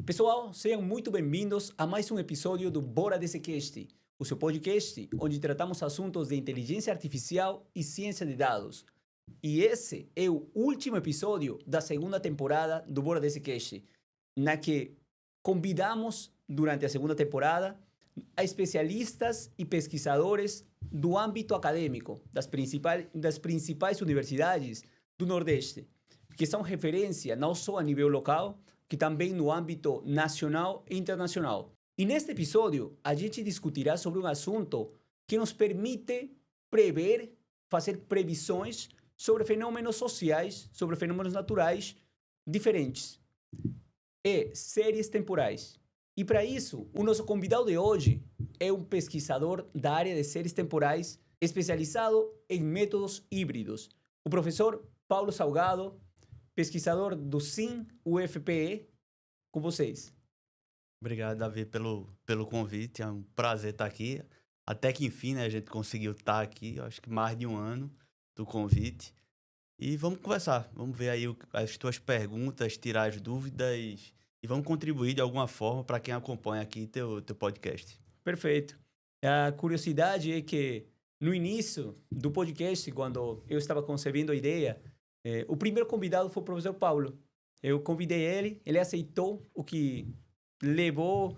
Pessoal, sejam muito bem-vindos a mais um episódio do Bora DCcast, o seu podcast onde tratamos assuntos de inteligência artificial e ciência de dados. E esse é o último episódio da segunda temporada do Bora DCcast, na que convidamos, durante a segunda temporada, a especialistas e pesquisadores do âmbito acadêmico das principais universidades do Nordeste, que são referência não só a nível local, que também no âmbito nacional e internacional. E neste episódio, a gente discutirá sobre um assunto que nos permite prever, fazer previsões sobre fenômenos sociais, sobre fenômenos naturais diferentes. E séries temporais. E para isso, o nosso convidado de hoje é um pesquisador da área de séries temporais especializado em métodos híbridos. O professor Paulo Salgado, pesquisador do SIM UFPE, com vocês. Obrigado, Davi, pelo convite. É um prazer estar aqui. Até que enfim, né, a gente conseguiu estar aqui, eu acho que mais de um ano do convite. E vamos conversar, vamos ver aí as tuas perguntas, tirar as dúvidas e vamos contribuir de alguma forma para quem acompanha aqui teu podcast. Perfeito. A curiosidade é que no início do podcast, quando eu estava concebendo a ideia, o primeiro convidado foi o professor Paulo. Eu convidei ele aceitou, o que levou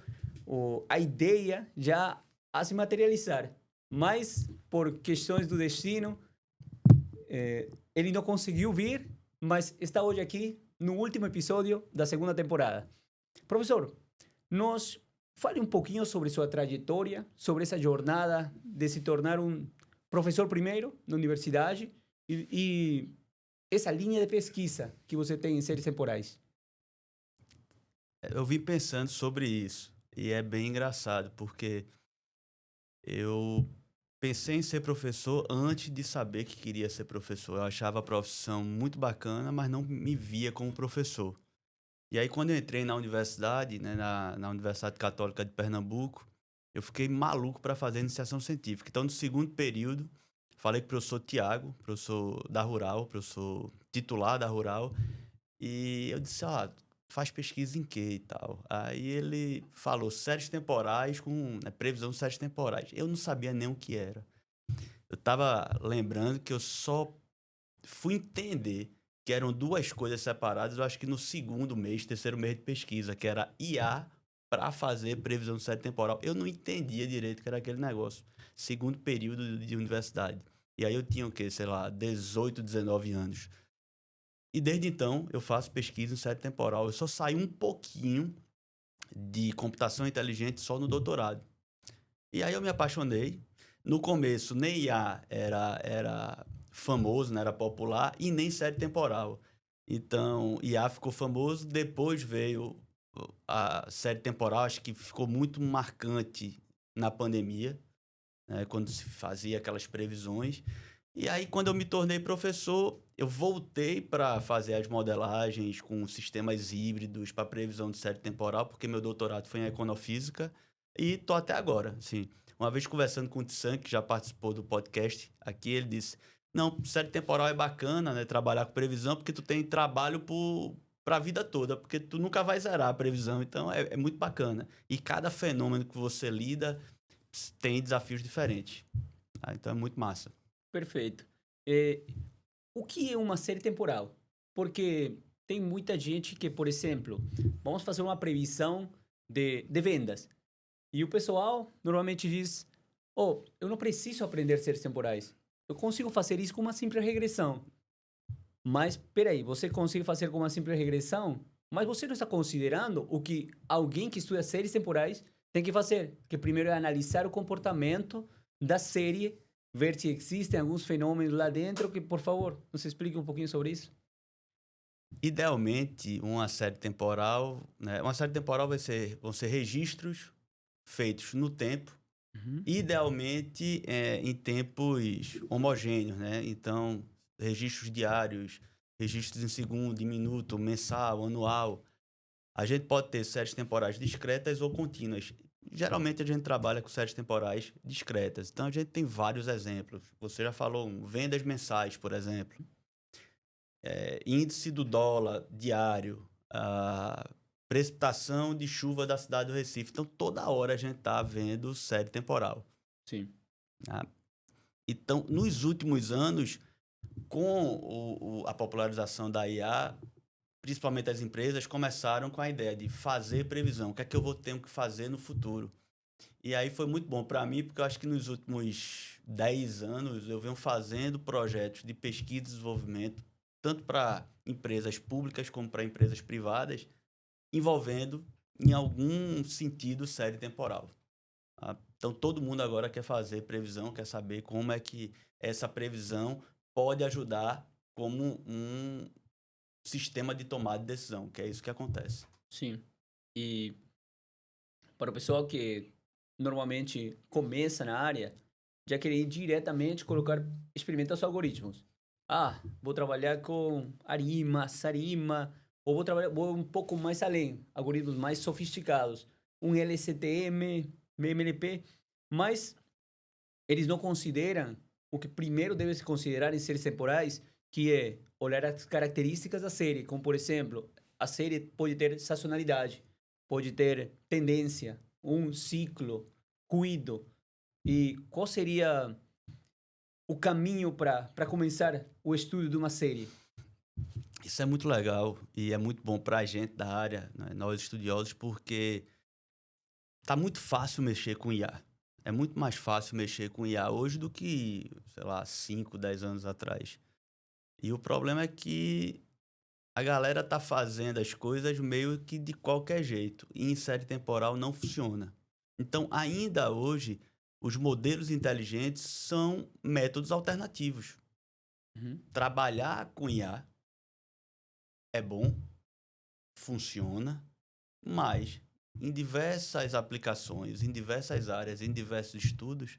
a ideia já a se materializar. Mas, por questões do destino, ele não conseguiu vir, mas está hoje aqui no último episódio da segunda temporada. Professor, nos fale um pouquinho sobre sua trajetória, sobre essa jornada de se tornar um professor primeiro na universidade e essa linha de pesquisa que você tem em séries temporais. Eu vim pensando sobre isso e é bem engraçado, porque eu pensei em ser professor antes de saber que queria ser professor. Eu achava a profissão muito bacana, mas não me via como professor. E aí, quando eu entrei na universidade, né, na Universidade Católica de Pernambuco, eu fiquei maluco para fazer iniciação científica. Então, no segundo período, falei com o professor Tiago, professor da Rural, professor titular da Rural, e eu disse, faz pesquisa em quê e tal? Aí ele falou séries temporais com previsão de séries temporais. Eu não sabia nem o que era. Eu estava lembrando que eu só fui entender que eram duas coisas separadas, eu acho que no segundo mês, terceiro mês de pesquisa, que era IA para fazer previsão de série temporal. Eu não entendia direito o que era aquele negócio. Segundo período de universidade. E aí eu tinha o quê? Sei lá, 18, 19 anos. E desde então eu faço pesquisa em série temporal. Eu só saí um pouquinho de computação inteligente só no doutorado. E aí eu me apaixonei. No começo nem IA era famoso, né? Era popular, e nem série temporal. Então, IA ficou famoso, depois veio a série temporal, acho que ficou muito marcante na pandemia, né? Quando se fazia aquelas previsões. E aí, quando eu me tornei professor, eu voltei para fazer as modelagens com sistemas híbridos para previsão de série temporal, porque meu doutorado foi em econofísica e tô até agora, assim. Uma vez conversando com o Tsan, que já participou do podcast aqui, ele disse, não, série temporal é bacana, né, trabalhar com previsão, porque tu tem trabalho para a vida toda, porque tu nunca vai zerar a previsão, então é muito bacana. E cada fenômeno que você lida tem desafios diferentes. Tá? Então é muito massa. Perfeito. O que é uma série temporal? Porque tem muita gente que, por exemplo, vamos fazer uma previsão de vendas. E o pessoal normalmente diz, eu não preciso aprender séries temporais. Eu consigo fazer isso com uma simples regressão. Mas, peraí, você consegue fazer com uma simples regressão, mas você não está considerando o que alguém que estuda séries temporais tem que fazer, que primeiro é analisar o comportamento da série, ver se existem alguns fenômenos lá dentro, que, por favor, nos explique um pouquinho sobre isso. Idealmente, uma série temporal, né? Uma série temporal vão ser registros feitos no tempo, idealmente em tempos homogêneos, né? Então, registros diários, registros em segundo, em minuto, mensal, anual. A gente pode ter séries temporais discretas ou contínuas. Geralmente a gente trabalha com séries temporais discretas. Então a gente tem vários exemplos. Você já falou vendas mensais, por exemplo. Índice do dólar diário, precipitação de chuva da cidade do Recife. Então, toda hora a gente está vendo série temporal. Sim. Tá? Então, nos últimos anos, com a popularização da IA, principalmente as empresas começaram com a ideia de fazer previsão. O que é que eu vou ter que fazer no futuro? E aí foi muito bom para mim, porque eu acho que nos últimos 10 anos eu venho fazendo projetos de pesquisa e desenvolvimento, tanto para empresas públicas como para empresas privadas, envolvendo, em algum sentido, série temporal. Tá? Então, todo mundo agora quer fazer previsão, quer saber como é que essa previsão pode ajudar como um sistema de tomada de decisão, que é isso que acontece. Sim. E para o pessoal que normalmente começa na área, já querer ir diretamente colocar, experimentar os algoritmos. Ah, vou trabalhar com Arima, Sarima, ou vou um pouco mais além, algoritmos mais sofisticados, um LSTM, MLP, mas eles não consideram o que primeiro deve se considerar em séries temporais, que é olhar as características da série, como por exemplo, a série pode ter sazonalidade, pode ter tendência, um ciclo, cuido. E qual seria o caminho para começar o estudo de uma série? Isso é muito legal e é muito bom para a gente da área, né, nós estudiosos, porque tá muito fácil mexer com IA. É muito mais fácil mexer com IA hoje do que, sei lá, 5, 10 anos atrás. E o problema é que a galera tá fazendo as coisas meio que de qualquer jeito. E em série temporal não funciona. Então, ainda hoje, os modelos inteligentes são métodos alternativos. Uhum. Trabalhar com IA é bom, funciona, mas em diversas aplicações, em diversas áreas, em diversos estudos,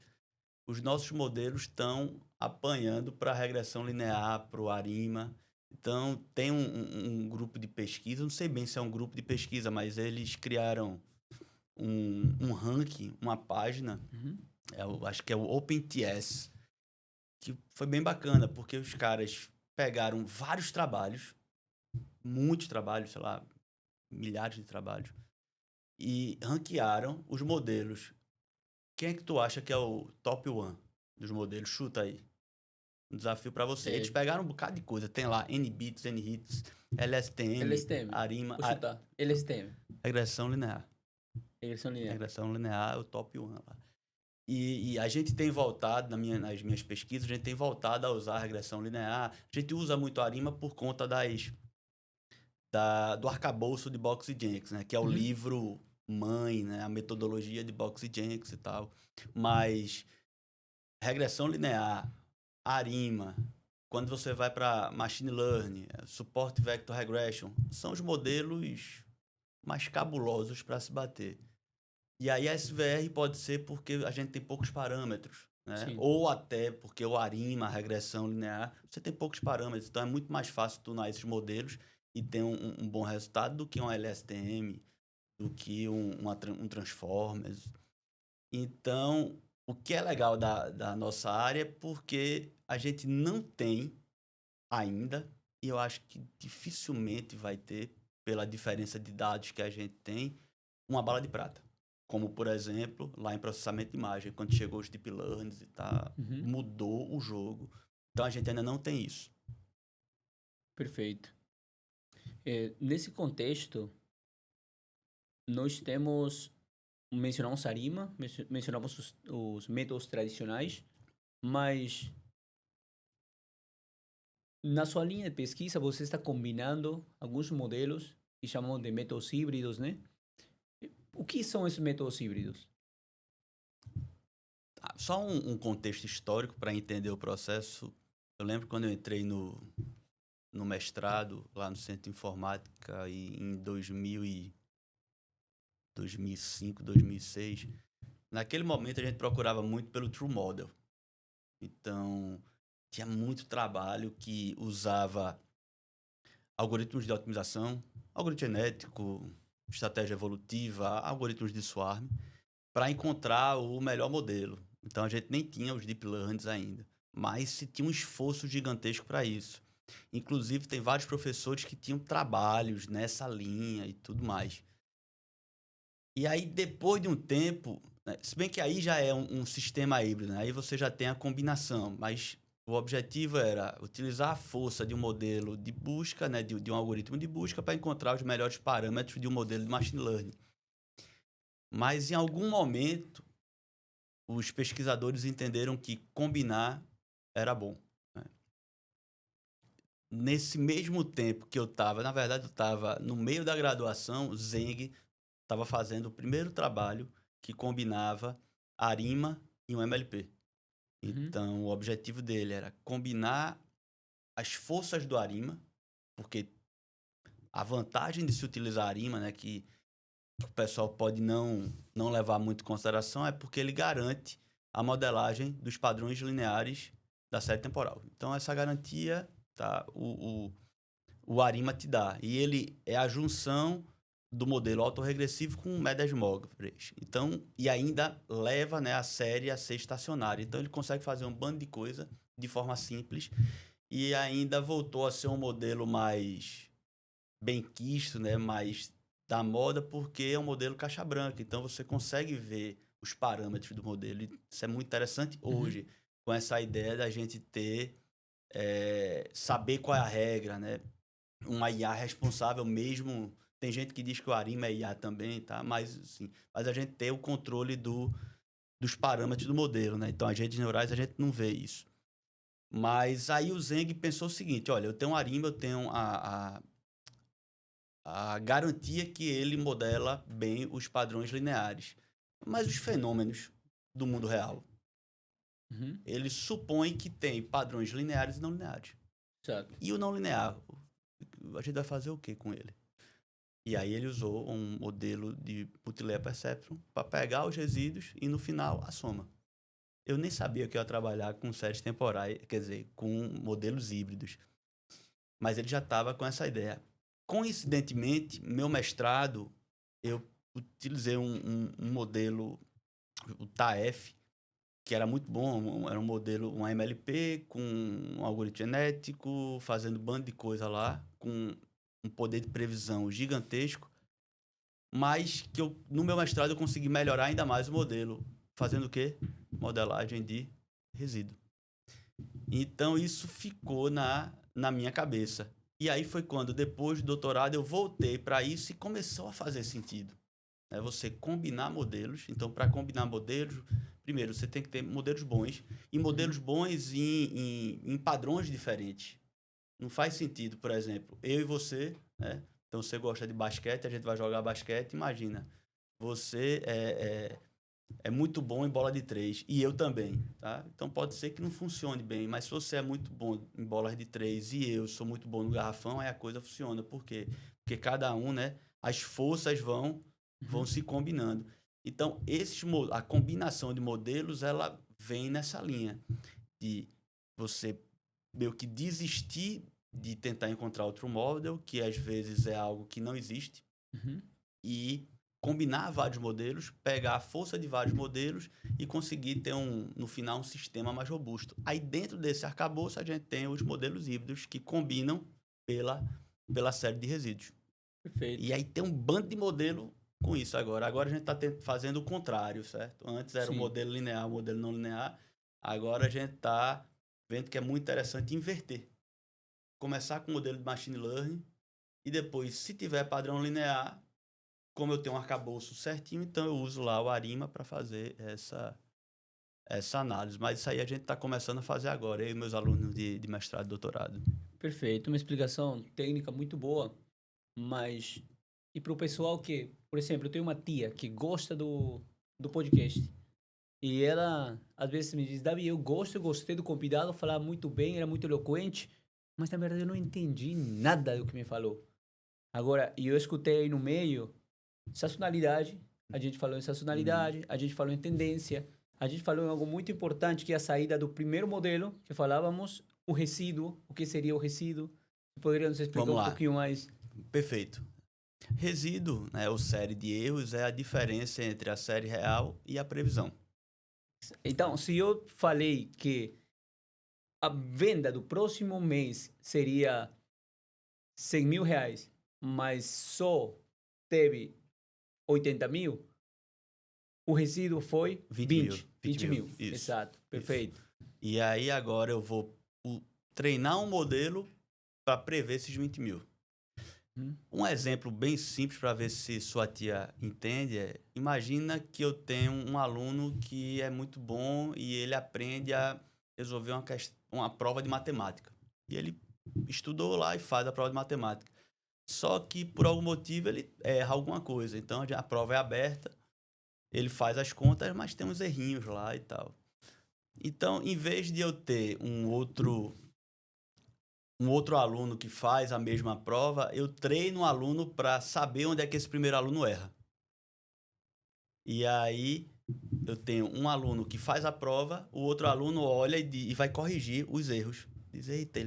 os nossos modelos estão apanhando para a regressão linear, para o ARIMA. Então, tem um grupo de pesquisa, não sei bem se é um grupo de pesquisa, mas eles criaram um ranking, uma página, Uhum. acho que é o OpenTS, que foi bem bacana, porque os caras pegaram vários trabalhos, muitos trabalhos, sei lá, milhares de trabalhos, e ranquearam os modelos. Quem é que tu acha que é o top 1 dos modelos? Chuta aí. Um desafio para você. Eles pegaram um bocado de coisa. Tem lá N-bits, N-hits, LSTM, LSTM. ARIMA, Vou chutar. LSTM. regressão linear. Regressão linear. Regressão linear é o top 1 lá. E a gente tem voltado, nas minhas pesquisas, a gente tem voltado a usar a regressão linear. A gente usa muito a ARIMA por conta do arcabouço de Box-Jenkins, né? Que é o livro mãe, né? A metodologia de Box-Jenkins e tal. Mas regressão linear, ARIMA, quando você vai para Machine Learning, Support Vector Regression, são os modelos mais cabulosos para se bater. E aí a SVR pode ser porque a gente tem poucos parâmetros, né? Ou até porque o ARIMA, a regressão linear, você tem poucos parâmetros. Então é muito mais fácil tunar esses modelos e ter um bom resultado do que um LSTM, do que um Transformers. Então, o que é legal da nossa área é porque a gente não tem ainda, e eu acho que dificilmente vai ter, pela diferença de dados que a gente tem, uma bala de prata. Como, por exemplo, lá em processamento de imagem, quando chegou os Deep Learning e mudou o jogo. Então, a gente ainda não tem isso. Perfeito. Nesse contexto, nós mencionamos ARIMA, mencionamos os métodos tradicionais, mas na sua linha de pesquisa você está combinando alguns modelos que chamamos de métodos híbridos, né? O que são esses métodos híbridos? Só um contexto histórico para entender o processo. Eu lembro quando eu entrei no mestrado, lá no Centro de Informática, em 2005, 2006. Naquele momento, a gente procurava muito pelo True Model. Então, tinha muito trabalho que usava algoritmos de otimização, algoritmo genético, estratégia evolutiva, algoritmos de swarm, para encontrar o melhor modelo. Então, a gente nem tinha os Deep Learnings ainda, mas se tinha um esforço gigantesco para isso. Inclusive, tem vários professores que tinham trabalhos nessa linha e tudo mais. E aí, depois de um tempo, né, se bem que aí já é um sistema híbrido, né? Aí você já tem a combinação, mas o objetivo era utilizar a força de um modelo de busca, né, de um algoritmo de busca para encontrar os melhores parâmetros de um modelo de machine learning. Mas em algum momento, os pesquisadores entenderam que combinar era bom, né? Nesse mesmo tempo que eu estava, na verdade, eu estava no meio da graduação, o Zeng estava fazendo o primeiro trabalho que combinava ARIMA e um MLP. Uhum. Então, o objetivo dele era combinar as forças do ARIMA, porque a vantagem de se utilizar ARIMA, né, que o pessoal pode não levar muito em consideração, é porque ele garante a modelagem dos padrões lineares da série temporal. Então, essa garantia, tá, o ARIMA te dá. E ele é a junção do modelo autorregressivo com médias móveis. Então, e ainda leva, né, a série a ser estacionária. Então, ele consegue fazer um bando de coisa de forma simples e ainda voltou a ser um modelo mais benquisto, né, mais da moda, porque é um modelo caixa branca. Então, você consegue ver os parâmetros do modelo. Isso é muito interessante Uhum. hoje, com essa ideia da gente ter, saber qual é a regra, né? Uma IA responsável mesmo. Tem gente que diz que o ARIMA é IA também, tá? Mas, assim, mas a gente tem o controle dos parâmetros do modelo, né? Então, as redes neurais, a gente não vê isso. Mas aí o Zeng pensou o seguinte, olha, eu tenho um ARIMA, eu tenho a garantia que ele modela bem os padrões lineares. Mas os fenômenos do mundo real, Uhum. ele supõe que tem padrões lineares e não lineares. Certo. E o não linear, a gente vai fazer o que com ele? E aí ele usou um modelo de multilayer perceptron para pegar os resíduos e no final a soma. Eu nem sabia que eu ia trabalhar com séries temporais, quer dizer, com modelos híbridos. Mas ele já estava com essa ideia. Coincidentemente, meu mestrado, eu utilizei um modelo, o TAF, que era muito bom, era um modelo, um MLP com um algoritmo genético, fazendo bando de coisa lá, com um poder de previsão gigantesco, mas que no meu mestrado eu consegui melhorar ainda mais o modelo, fazendo o quê? Modelagem de resíduo. Então isso ficou na minha cabeça. E aí foi quando, depois do doutorado, eu voltei para isso e começou a fazer sentido. É você combinar modelos. Então, para combinar modelos, primeiro você tem que ter modelos bons e Uhum. modelos bons em padrões diferentes. Não faz sentido, por exemplo, eu e você, né? Então, você gosta de basquete, a gente vai jogar basquete. Imagina, você é muito bom em bola de três e eu também, tá? Então, pode ser que não funcione bem, mas se você é muito bom em bolas de três e eu sou muito bom no garrafão, aí a coisa funciona. Por quê? Porque cada um, né? As forças vão Uhum. se combinando. Então, a combinação de modelos, ela vem nessa linha de você meio que desistir de tentar encontrar outro modelo, que às vezes é algo que não existe, Uhum. e combinar vários modelos, pegar a força de vários modelos e conseguir ter, no final, um sistema mais robusto. Aí, dentro desse arcabouço, a gente tem os modelos híbridos que combinam pela série de resíduos. Perfeito. E aí tem um bando de modelo com isso agora. Agora a gente está fazendo o contrário, certo? Antes era o Sim. modelo linear, o modelo não linear. Agora a gente está vendo que é muito interessante inverter. Começar com o modelo de machine learning e depois, se tiver padrão linear, como eu tenho um arcabouço certinho, então eu uso lá o ARIMA para fazer essa análise. Mas isso aí a gente está começando a fazer agora, eu e meus alunos de mestrado e doutorado. Perfeito. Uma explicação técnica muito boa, mas e para o pessoal que, por exemplo, eu tenho uma tia que gosta do podcast. E ela, às vezes, me diz, Davi, eu gostei do convidado, falava muito bem, era muito eloquente, mas na verdade eu não entendi nada do que me falou. Agora, e eu escutei aí no meio, sazonalidade, a gente falou em Uhum. sazonalidade, a gente falou em tendência, a gente falou em algo muito importante, que é a saída do primeiro modelo, que falávamos, o resíduo, o que seria o resíduo. Poderia nos explicar Vamos um lá. pouquinho mais? Perfeito. Resíduo, né, ou série de erros, é a diferença entre a série real e a previsão. Então, se eu falei que a venda do próximo mês seria 100 mil reais, mas só teve 80 mil, o resíduo foi 20 mil. Isso. Exato, perfeito. Isso. E aí agora eu vou treinar um modelo para prever esses 20 mil. Um exemplo bem simples para ver se sua tia entende imagina que eu tenho um aluno que é muito bom e ele aprende a resolver uma prova de matemática. E ele estudou lá e faz a prova de matemática. Só que, por algum motivo, ele erra alguma coisa. Então, a prova é aberta, ele faz as contas, mas tem uns errinhos lá e tal. Então, em vez de eu ter um outro aluno que faz a mesma prova, eu treino um aluno para saber onde é que esse primeiro aluno erra. E aí, eu tenho um aluno que faz a prova, o outro aluno olha e vai corrigir os erros. Diz, eita,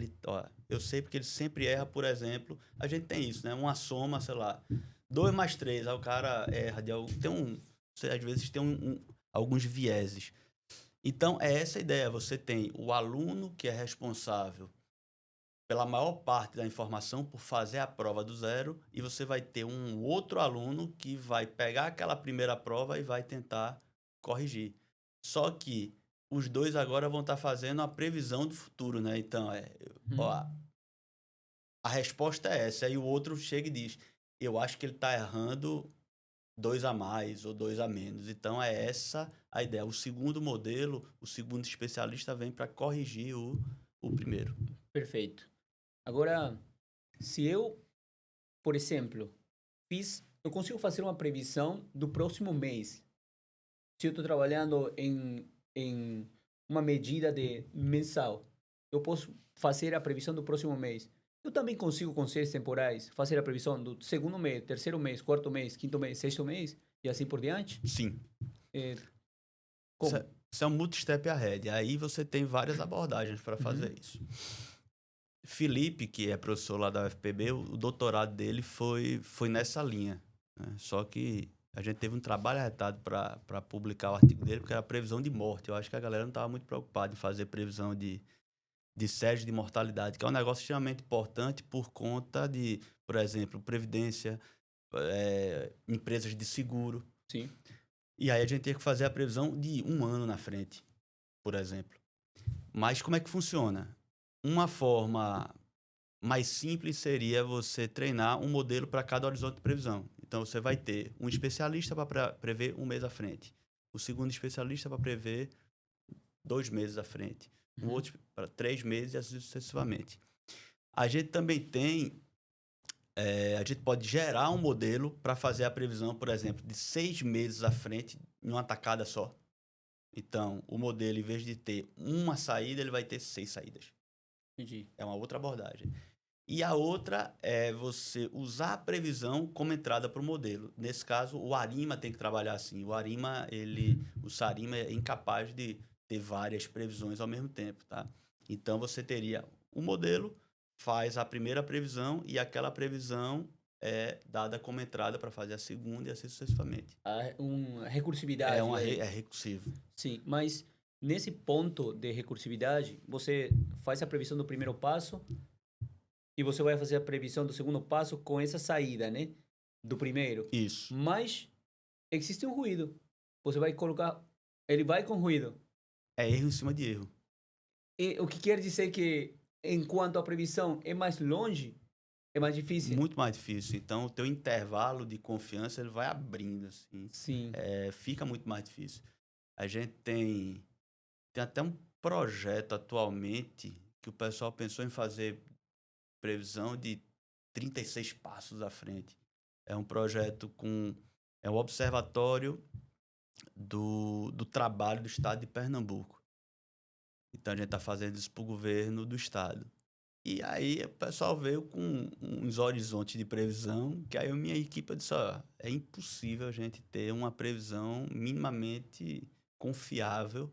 eu sei porque ele sempre erra, por exemplo. A gente tem isso, né? Uma soma, sei lá, 2 mais 3, aí o cara erra. Às vezes tem alguns vieses. Então, é essa a ideia. Você tem o aluno que é responsável pela maior parte da informação por fazer a prova do zero e você vai ter um outro aluno que vai pegar aquela primeira prova e vai tentar corrigir. Só que os dois agora vão estar fazendo a previsão do futuro, né? Então, a resposta é essa. Aí o outro chega e diz, eu acho que ele está errando 2 a mais ou 2 a menos. Então, é essa a ideia. O segundo modelo, o segundo especialista vem para corrigir o primeiro. Perfeito. Agora, se eu, por exemplo, eu consigo fazer uma previsão do próximo mês. Se eu estou trabalhando em uma medida de mensal, eu posso fazer a previsão do próximo mês. Eu também consigo, com séries temporais, fazer a previsão do segundo mês, terceiro mês, quarto mês, quinto mês, sexto mês, e assim por diante? Sim. Como? Isso é um multi-step ahead. Aí você tem várias abordagens para fazer isso. Felipe, que é professor lá da UFPB, o doutorado dele foi nessa linha. Né? Só que a gente teve um trabalho arretado para publicar o artigo dele, porque era previsão de morte. Eu acho que a galera não estava muito preocupada em fazer previsão de séries de mortalidade, que é um negócio extremamente importante por conta de, por exemplo, previdência, empresas de seguro. Sim. E aí a gente tinha que fazer a previsão de 1 ano na frente, por exemplo. Mas como é que funciona? Uma forma mais simples seria você treinar um modelo para cada horizonte de previsão. Então, você vai ter um especialista para prever 1 mês à frente. O segundo especialista para prever 2 meses à frente. Um outro para 3 meses e assim sucessivamente. A gente também tem... a gente pode gerar um modelo para fazer a previsão, por exemplo, de 6 meses à frente em uma tacada só. Então, o modelo, em vez de ter uma saída, ele vai ter 6 saídas. Entendi. É uma outra abordagem. E a outra é você usar a previsão como entrada para o modelo. Nesse caso, o ARIMA tem que trabalhar assim. O SARIMA é incapaz de ter várias previsões ao mesmo tempo, tá? Então, você teria o modelo, faz a primeira previsão e aquela previsão é dada como entrada para fazer a segunda e assim sucessivamente. Uma recursividade. É recursivo. Sim, mas nesse ponto de recursividade, você faz a previsão do primeiro passo e você vai fazer a previsão do segundo passo com essa saída, né? Do primeiro. Isso. Mas existe um ruído. Você vai colocar... Ele vai com ruído. É erro em cima de erro. E o que quer dizer que, enquanto a previsão é mais longe, é mais difícil? Muito mais difícil. Então, o teu intervalo de confiança ele vai abrindo, assim. Sim. Fica muito mais difícil. A gente tem até um projeto atualmente que o pessoal pensou em fazer previsão de 36 passos à frente. É um projeto é um observatório do trabalho do estado de Pernambuco. Então, a gente está fazendo isso para o governo do estado. E aí, o pessoal veio com uns horizontes de previsão, que aí a minha equipe disse, é impossível a gente ter uma previsão minimamente confiável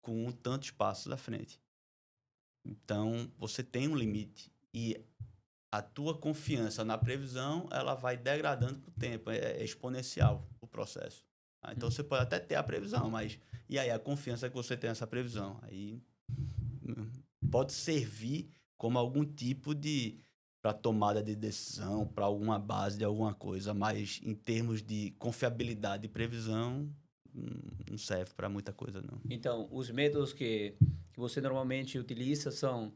com tantos passos à frente. Então, você tem um limite. E a tua confiança na previsão, ela vai degradando com o tempo. É exponencial o processo. Tá? Então, você pode até ter a previsão, mas... E aí, a confiança que você tem nessa previsão? Aí, pode servir como algum tipo de... para tomada de decisão, para alguma base de alguma coisa, mas em termos de confiabilidade e previsão, não serve para muita coisa, não. Então, os métodos que você normalmente utiliza são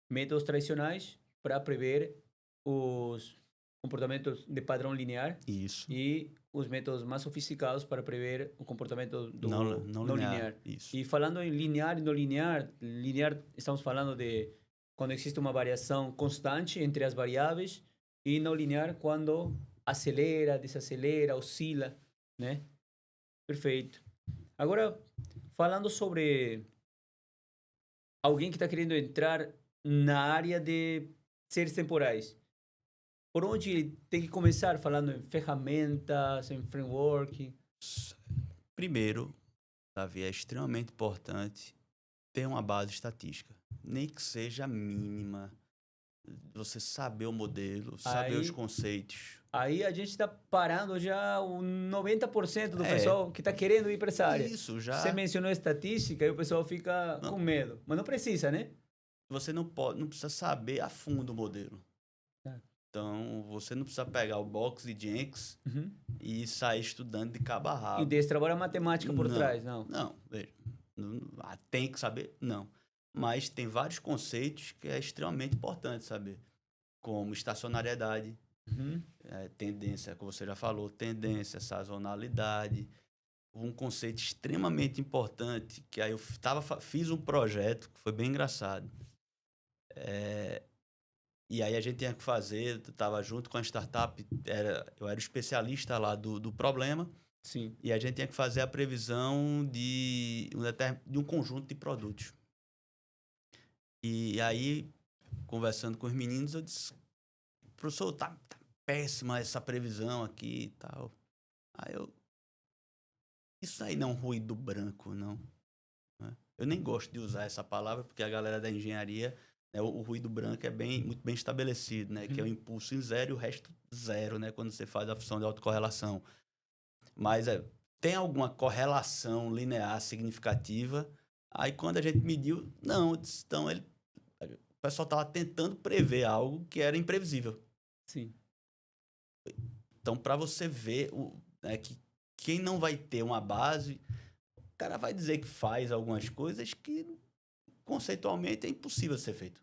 métodos tradicionais para prever os comportamentos de padrão linear Isso. e os métodos mais sofisticados para prever o comportamento do Não não linear. linear. Isso. E falando em linear e não linear, linear estamos falando de quando existe uma variação constante entre as variáveis e não linear quando acelera, desacelera, oscila, né? Perfeito. Agora, falando sobre alguém que está querendo entrar na área de seres temporais, por onde ele tem que começar? Falando em ferramentas, em framework. Primeiro, Davi, é extremamente importante ter uma base estatística, nem que seja mínima. Você saber o modelo, saber os Aí, conceitos. aí a gente está parando já o 90% do É, pessoal que está querendo ir para essa área. isso Você já. mencionou estatística e o pessoal fica com medo. Mas não precisa, né? Você não precisa saber a fundo o modelo. Tá. Então, você não precisa pegar o Box e Jenks Uhum. e sair estudando de cabo a E rabo. desse trabalho matemática por trás, não. Não, veja. Tem que saber? Não. Mas tem vários conceitos que é extremamente importante saber. Como estacionariedade, Uhum. tendência, como você já falou, tendência, sazonalidade. Um conceito extremamente importante, que aí eu fiz um projeto que foi bem engraçado. E aí a gente tinha que fazer, estava junto com a startup, eu era o especialista lá do problema, Sim. e a gente tinha que fazer a previsão de um conjunto de produtos. E aí, conversando com os meninos, eu disse, professor, tá péssima essa previsão aqui e tal. Aí isso aí não é um ruído branco, não. Né? Eu nem gosto de usar essa palavra, porque a galera da engenharia, né, o ruído branco é muito bem estabelecido, né? Que é o impulso em zero e o resto zero, né? Quando você faz a função de autocorrelação. Mas tem alguma correlação linear significativa? Aí quando a gente mediu, não. Então o pessoal estava tentando prever algo que era imprevisível. Sim. Então, para você ver que quem não vai ter uma base, o cara vai dizer que faz algumas coisas que conceitualmente é impossível ser feito.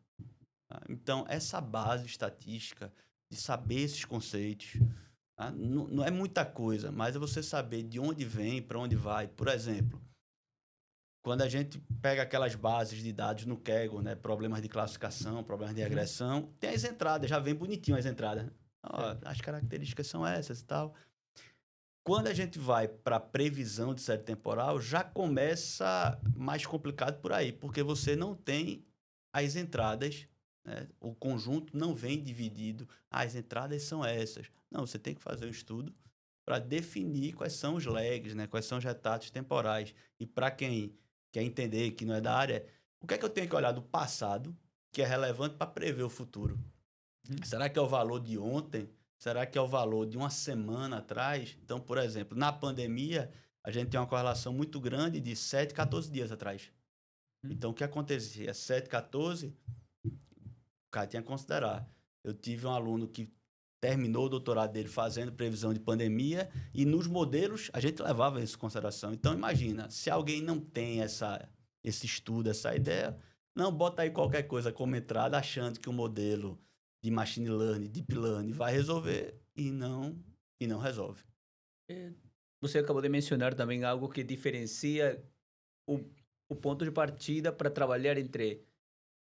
Tá? Então, essa base estatística de saber esses conceitos, tá? Não é muita coisa, mas é você saber de onde vem, para onde vai. Por exemplo, quando a gente pega aquelas bases de dados no Kaggle, né, problemas de classificação, problemas de regressão, tem as entradas, já vem bonitinho as entradas. Ó, as características são essas e tal. Quando a gente vai para previsão de série temporal, já começa mais complicado por aí, porque você não tem as entradas, né? O conjunto não vem dividido. As entradas são essas. Não, você tem que fazer um estudo para definir quais são os lags, né? Quais são os retardos temporais. E para quem quer entender que não é da área, o que é que eu tenho que olhar do passado que é relevante para prever o futuro? Será que é o valor de ontem? Será que é o valor de uma semana atrás? Então, por exemplo, na pandemia, a gente tem uma correlação muito grande de 7, 14 dias atrás. Então, o que acontecia? 7, 14, o cara tinha que considerar. Eu tive um aluno que terminou o doutorado dele fazendo previsão de pandemia e nos modelos a gente levava isso em consideração. Então, imagina, se alguém não tem esse estudo, essa ideia, não bota aí qualquer coisa como entrada achando que o modelo de machine learning, deep learning vai resolver e não resolve. Você acabou de mencionar também algo que diferencia o ponto de partida para trabalhar entre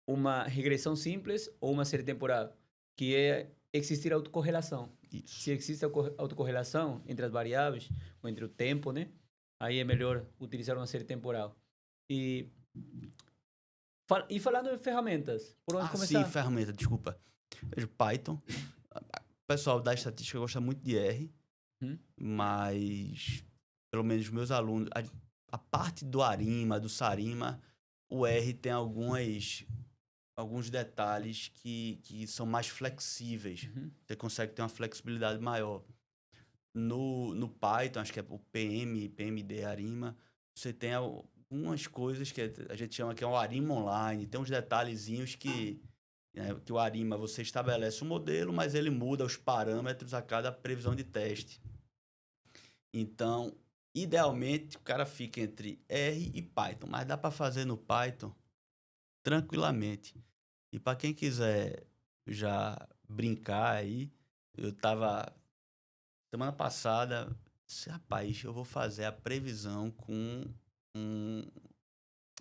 uma regressão simples ou uma série temporal, que é existir autocorrelação. Isso. Se existe autocorrelação entre as variáveis, ou entre o tempo, né? Aí é melhor utilizar uma série temporal. E falando em ferramentas, por onde começar? Sim, ferramenta, desculpa. Vejo Python. O pessoal da estatística gosta muito de R, mas pelo menos meus alunos, a parte do Arima, do Sarima, o R tem alguns detalhes que são mais flexíveis. Você consegue ter uma flexibilidade maior. No Python, acho que é o PMD Arima, você tem algumas coisas que a gente chama que é o Arima Online, tem uns detalhezinhos que né? Que o ARIMA, você estabelece o modelo, mas ele muda os parâmetros a cada previsão de teste. Então, idealmente, o cara fica entre R e Python, mas dá para fazer no Python tranquilamente. E para quem quiser já brincar aí, eu tava semana passada, disse, rapaz, eu vou fazer a previsão com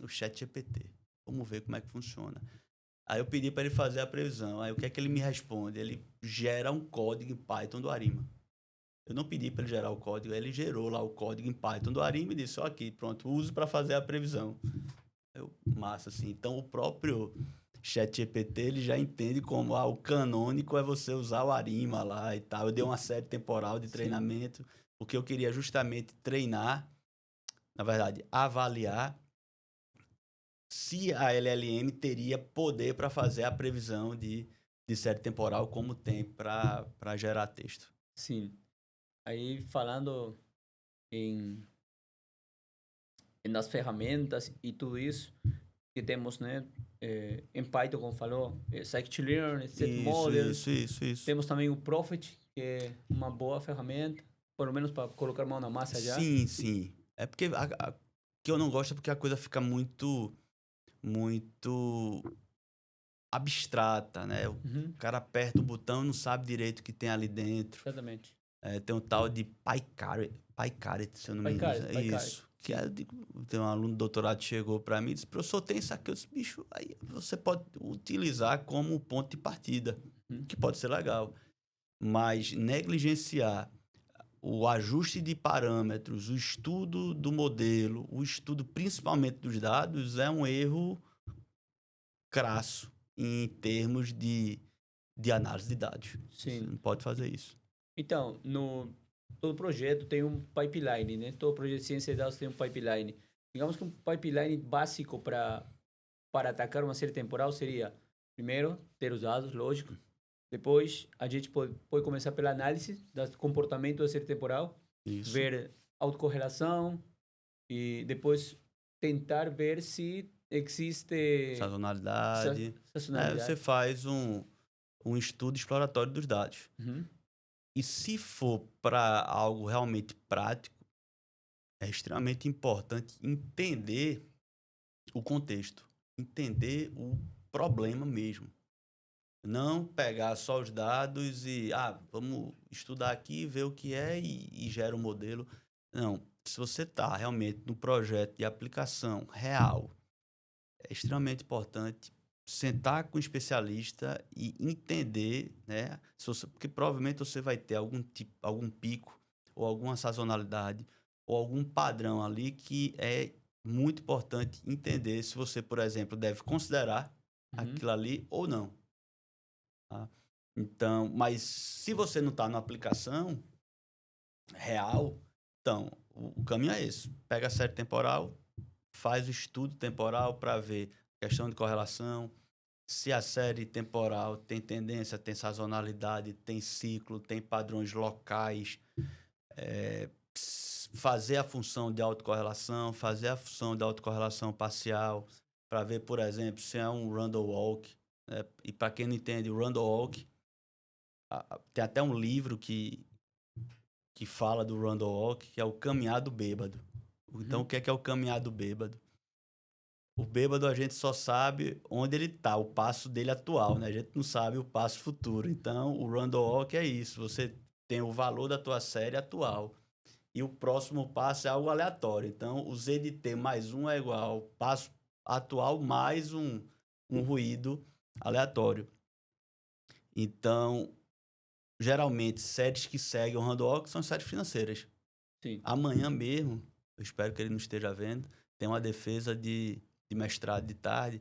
o ChatGPT. Vamos ver como é que funciona. Aí eu pedi para ele fazer a previsão. Aí o que é que ele me responde? Ele gera um código em Python do ARIMA. Eu não pedi para ele gerar o código, aí ele gerou lá o código em Python do ARIMA e disse, ó, aqui, pronto, use para fazer a previsão. Massa, assim. Então, o próprio ChatGPT, ele já entende como o canônico é você usar o ARIMA lá e tal. Eu dei uma série temporal de treinamento, porque eu queria justamente treinar, na verdade, avaliar se a LLM teria poder para fazer a previsão de série temporal como tem para gerar texto. Sim. Aí, falando em nas ferramentas e tudo isso que temos, né? Em Python, como falou, Scikit-learn, Set Models. Isso. Temos também o Prophet, que é uma boa ferramenta, pelo menos para colocar mão na massa já. Sim. É porque que eu não gosto é porque a coisa fica muito abstrata, né? O cara aperta o botão e não sabe direito o que tem ali dentro. Exatamente. Tem um tal de PyCaret, se eu não me engano. É isso. Que tem um aluno do doutorado que chegou para mim e disse, professor, tem isso aqui. Eu disse, bicho, aí você pode utilizar como ponto de partida, que pode ser legal. Mas negligenciar o ajuste de parâmetros, o estudo do modelo, o estudo principalmente dos dados, é um erro crasso em termos de análise de dados. Sim. Você não pode fazer isso. Então, todo projeto tem um pipeline, né? Todo projeto de ciência de dados tem um pipeline. Digamos que um pipeline básico para atacar uma série temporal seria, primeiro, ter os dados, lógico. Depois, a gente pode começar pela análise do comportamento da série temporal, ver autocorrelação e depois tentar ver se existe sazonalidade. sazonalidade. Você faz um estudo exploratório dos dados. E se for para algo realmente prático, é extremamente importante entender o contexto, entender o problema mesmo. Não pegar só os dados e, vamos estudar aqui, ver o que é e gera um modelo. Não, se você está realmente no projeto de aplicação real, é extremamente importante sentar com o especialista e entender, né? Porque provavelmente você vai ter algum pico ou alguma sazonalidade ou algum padrão ali que é muito importante entender se você, por exemplo, deve considerar aquilo ali ou não. Tá? Então, mas se você não está na aplicação real, então o caminho é esse. Pega a série temporal, faz o estudo temporal para ver questão de correlação, se a série temporal tem tendência, tem sazonalidade, tem ciclo, tem padrões locais, fazer a função de autocorrelação, fazer a função de autocorrelação parcial, para ver, por exemplo, se é um Randall Walk. E para quem não entende, o Randall Walk, tem até um livro que fala do Randall Walk, que é o Caminhar do Bêbado. Então, o que é o Caminhar do Bêbado? O bêbado a gente só sabe onde ele está, o passo dele atual, né? A gente não sabe o passo futuro. Então, o Randall Walk é isso. Você tem o valor da tua série atual. E o próximo passo é algo aleatório. Então, o Z de T mais 1 é igual ao passo atual mais um ruído aleatório. Então, geralmente, séries que seguem o Randall Walk são séries financeiras. Sim. Amanhã mesmo, eu espero que ele não esteja vendo, tem uma defesa de mestrado de tarde,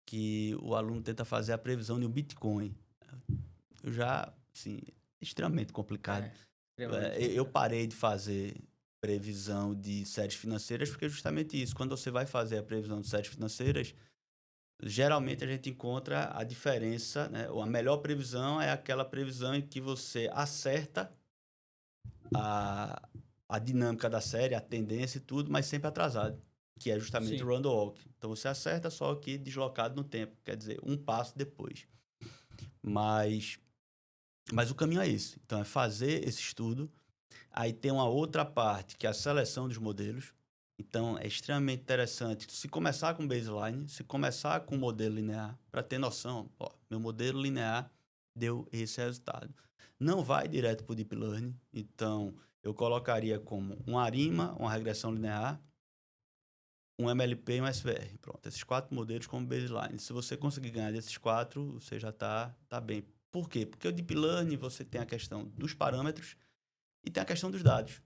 que o aluno tenta fazer a previsão de um Bitcoin. Eu já, assim, extremamente complicado. Eu parei de fazer previsão de séries financeiras porque é justamente isso. Quando você vai fazer a previsão de séries financeiras, geralmente a gente encontra a diferença, né? A melhor previsão é aquela previsão em que você acerta a dinâmica da série, a tendência e tudo, mas sempre atrasado. Que é justamente o Randall Walk. Então, você acerta só que deslocado no tempo. Quer dizer, um passo depois. Mas o caminho é esse. Então, é fazer esse estudo. Aí tem uma outra parte, que é a seleção dos modelos. Então, é extremamente interessante se começar com baseline, se começar com modelo linear, para ter noção, ó, meu modelo linear deu esse resultado. Não vai direto para o Deep Learning. Então, eu colocaria como um ARIMA, uma regressão linear, um MLP e um SVR. Pronto, esses 4 modelos como baseline. Se você conseguir ganhar desses 4, você já tá bem. Por quê? Porque o Deep Learning, você tem a questão dos parâmetros e tem a questão dos dados.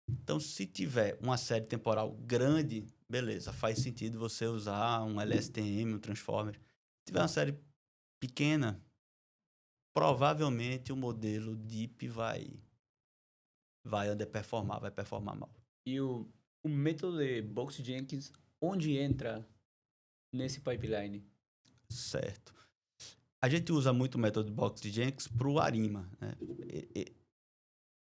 Então, se tiver uma série temporal grande, beleza, faz sentido você usar um LSTM, um Transformer. Se tiver uma série pequena, provavelmente o modelo Deep vai underperformar, vai performar mal. E o método de Box-Jenkins, onde entra nesse pipeline? Certo. A gente usa muito o método Box-Jenkins para o ARIMA, né?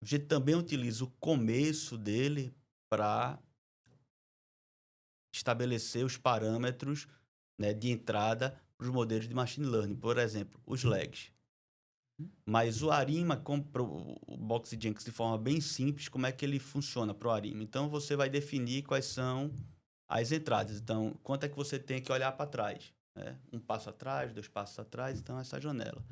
A gente também utiliza o começo dele para estabelecer os parâmetros, né, de entrada para os modelos de machine learning. Por exemplo, os lags. Mas o ARIMA, o Box-Jenkins de forma bem simples, como é que ele funciona para o ARIMA? Então, você vai definir quais são as entradas. Então, quanto é que você tem que olhar para trás? Né? 1 passo atrás, 2 passos atrás, então essa janela.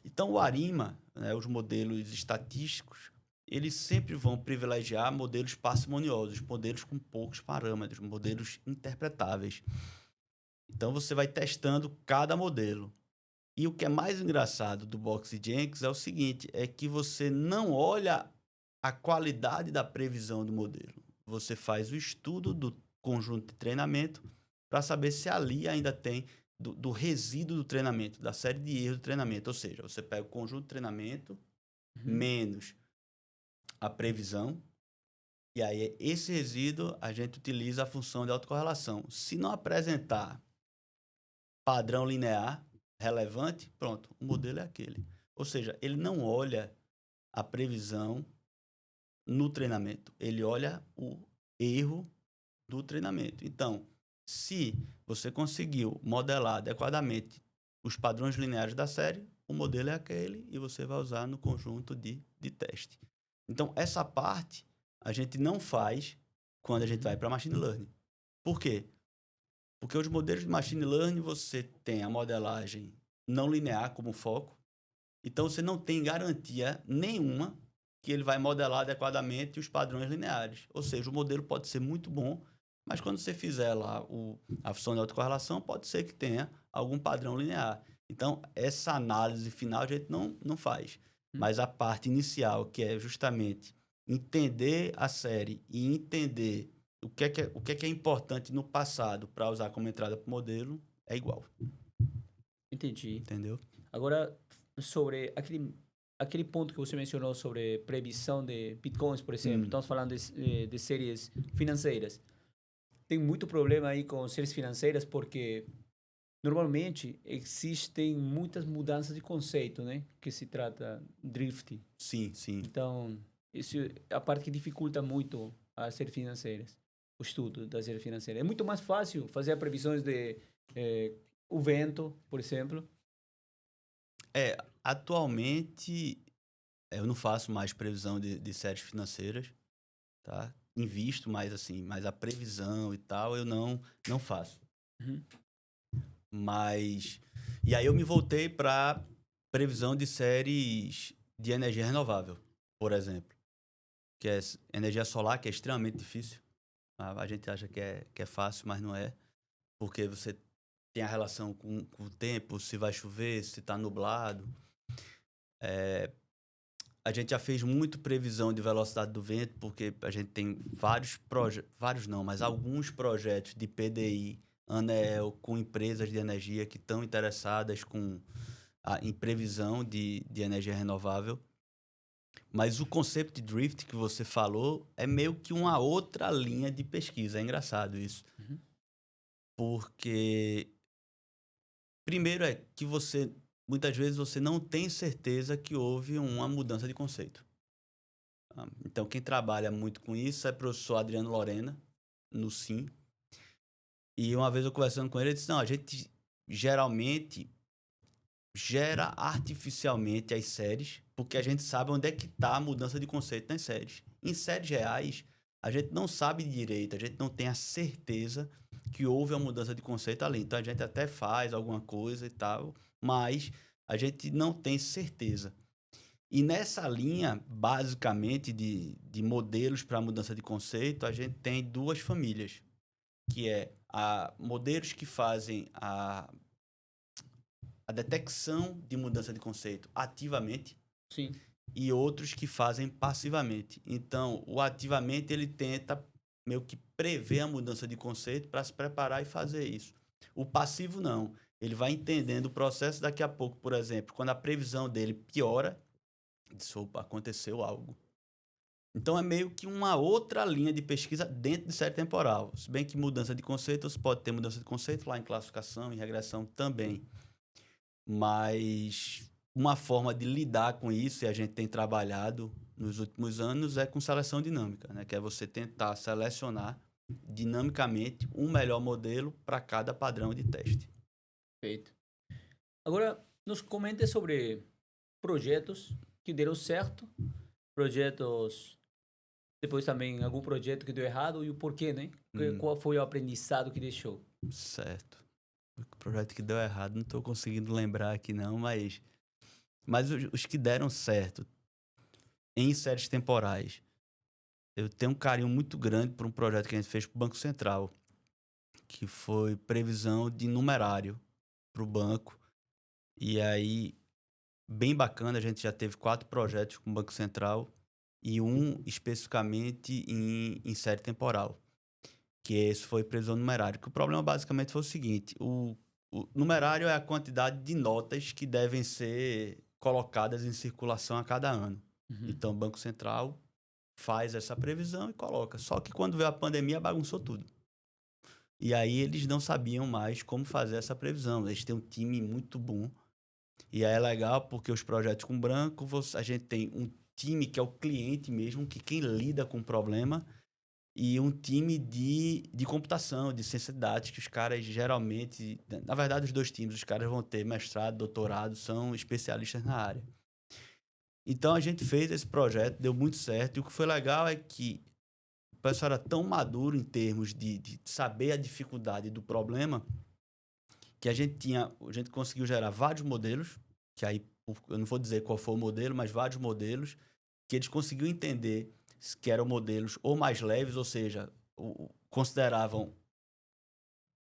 Então, o ARIMA, né, os modelos estatísticos, eles sempre vão privilegiar modelos parcimoniosos, modelos com poucos parâmetros, modelos interpretáveis. Então, você vai testando cada modelo. E o que é mais engraçado do Box-Jenkins é o seguinte, é que você não olha a qualidade da previsão do modelo. Você faz o estudo do conjunto de treinamento para saber se ali ainda tem do resíduo do treinamento, da série de erros do treinamento. Ou seja, você pega o conjunto de treinamento menos a previsão, e aí esse resíduo a gente utiliza a função de autocorrelação. Se não apresentar padrão linear relevante, pronto, o modelo é aquele. Ou seja, ele não olha a previsão no treinamento, ele olha o erro do treinamento. Então, se você conseguiu modelar adequadamente os padrões lineares da série, o modelo é aquele e você vai usar no conjunto de teste. Então, essa parte a gente não faz quando a gente vai para machine learning. Por quê? Porque os modelos de machine learning você tem a modelagem não linear como foco, então você não tem garantia nenhuma que ele vai modelar adequadamente os padrões lineares. Ou seja, o modelo pode ser muito bom, mas quando você fizer lá a função de autocorrelação, pode ser que tenha algum padrão linear. Então, essa análise final a gente não faz. Mas a parte inicial, que é justamente entender a série e entender o que é importante no passado para usar como entrada para o modelo, é igual. Entendi. Entendeu? Agora, sobre aquele ponto que você mencionou sobre previsão de bitcoins, por exemplo, estamos falando de séries financeiras. Tem muito problema aí com séries financeiras porque normalmente existem muitas mudanças de conceito, né? Que se trata drift. Sim, sim. Então, isso é a parte que dificulta muito as séries financeiras, o estudo das séries financeiras. É muito mais fácil fazer previsões de o vento, por exemplo. Atualmente eu não faço mais previsão de séries financeiras, tá? Invisto mais assim, mas a previsão e tal eu não faço. Mas e aí eu me voltei para previsão de séries de energia renovável, por exemplo, que é energia solar, que é extremamente difícil. A gente acha que é fácil, mas não é, porque você tem a relação com o tempo, se vai chover, se está nublado. A gente já fez muito previsão de velocidade do vento, porque a gente tem alguns projetos de PDI, ANEEL, com empresas de energia que estão interessadas em previsão de energia renovável. Mas o conceito de drift que você falou é meio que uma outra linha de pesquisa. É engraçado isso. Porque, primeiro é que muitas vezes você não tem certeza que houve uma mudança de conceito. Então, quem trabalha muito com isso é o professor Adriano Lorena, no SIM. E uma vez eu conversando com ele, ele disse, não, a gente geralmente gera artificialmente as séries, porque a gente sabe onde é que está a mudança de conceito nas séries. Em séries reais, a gente não sabe direito, a gente não tem a certeza que houve uma mudança de conceito ali. Então, a gente até faz alguma coisa e tal, mas a gente não tem certeza. E nessa linha, basicamente, de modelos para mudança de conceito, a gente tem duas famílias, que é modelos que fazem a detecção de mudança de conceito ativamente. Sim. E outros que fazem passivamente. Então, o ativamente, ele tenta meio que prever a mudança de conceito para se preparar e fazer isso. O passivo, não. Ele vai entendendo o processo, daqui a pouco, por exemplo, quando a previsão dele piora, diz, opa, aconteceu algo. Então, é meio que uma outra linha de pesquisa dentro de série temporal. Se bem que mudança de conceito, você pode ter mudança de conceito lá em classificação, em regressão também. Mas uma forma de lidar com isso, e a gente tem trabalhado nos últimos anos, é com seleção dinâmica, né? Que é você tentar selecionar dinamicamente um melhor modelo para cada padrão de teste. Perfeito. Agora, nos comente sobre projetos que deram certo, projetos, depois também algum projeto que deu errado e o porquê, né? Qual foi o aprendizado que deixou? Certo. O projeto que deu errado, não estou conseguindo lembrar aqui não, mas os que deram certo em séries temporais, eu tenho um carinho muito grande por um projeto que a gente fez para o Banco Central, que foi previsão de numerário para o banco. E aí, bem bacana, a gente já teve 4 projetos com o Banco Central e um especificamente em série temporal, que esse foi previsão numerário. Que o problema basicamente foi o seguinte, o numerário é a quantidade de notas que devem ser colocadas em circulação a cada ano. Então, o Banco Central faz essa previsão e coloca. Só que quando veio a pandemia, bagunçou tudo. E aí eles não sabiam mais como fazer essa previsão. Eles têm um time muito bom. E aí é legal porque os projetos com branco, a gente tem um time que é o cliente mesmo, que quem lida com o problema, e um time de computação, de ciência de dados, que os caras geralmente... Na verdade, os dois times, os caras vão ter mestrado, doutorado, são especialistas na área. Então, a gente fez esse projeto, deu muito certo. E o que foi legal é que o pessoal era tão maduro em termos de saber a dificuldade do problema, que a gente conseguiu gerar vários modelos, que aí eu não vou dizer qual foi o modelo, mas vários modelos, que eles conseguiram entender que eram modelos ou mais leves, ou seja, consideravam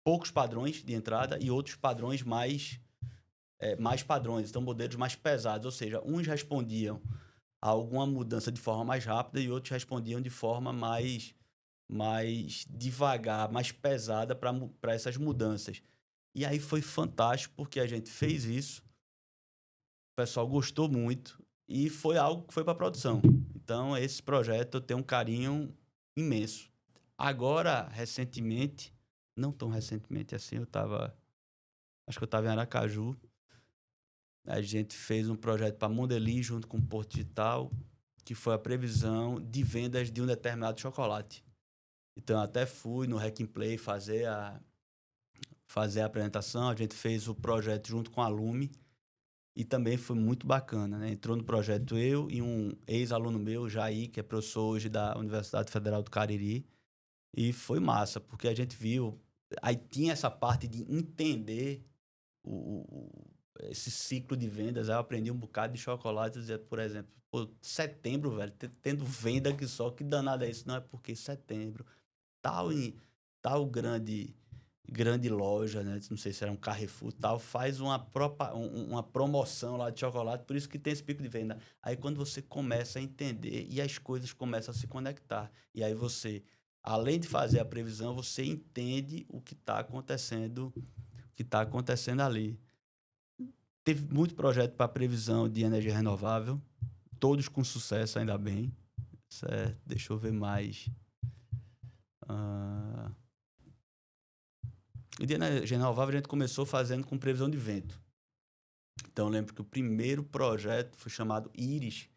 poucos padrões de entrada e outros padrões mais padrões, então modelos mais pesados, ou seja, uns respondiam a alguma mudança de forma mais rápida e outros respondiam de forma mais devagar, mais pesada para essas mudanças. E aí foi fantástico, porque a gente fez isso, o pessoal gostou muito e foi algo que foi para produção. Então, esse projeto eu tenho um carinho imenso. Agora, recentemente, não tão recentemente assim, acho que eu estava em Aracaju, a gente fez um projeto para Mondeli junto com o Porto Digital, que foi a previsão de vendas de um determinado chocolate. Então, eu até fui no Hack and Play fazer a apresentação, a gente fez o projeto junto com a Lume e também foi muito bacana, né? Entrou no projeto eu e um ex-aluno meu, Jair, que é professor hoje da Universidade Federal do Cariri, e foi massa, porque a gente viu, aí tinha essa parte de entender esse ciclo de vendas. Aí eu aprendi um bocado de chocolate, por exemplo, setembro, velho, tendo venda aqui só, que danado é isso? Não, é porque setembro, tal grande loja, né? Não sei se era um Carrefour, tal, faz uma promoção lá de chocolate, por isso que tem esse pico de venda. Aí quando você começa a entender e as coisas começam a se conectar, e aí você, além de fazer a previsão, você entende o que está acontecendo ali. Teve muito projeto para previsão de energia renovável, todos com sucesso, ainda bem. Certo, deixa eu ver mais. O de energia renovável a gente começou fazendo com previsão de vento. Então eu lembro que o primeiro projeto foi chamado Iris.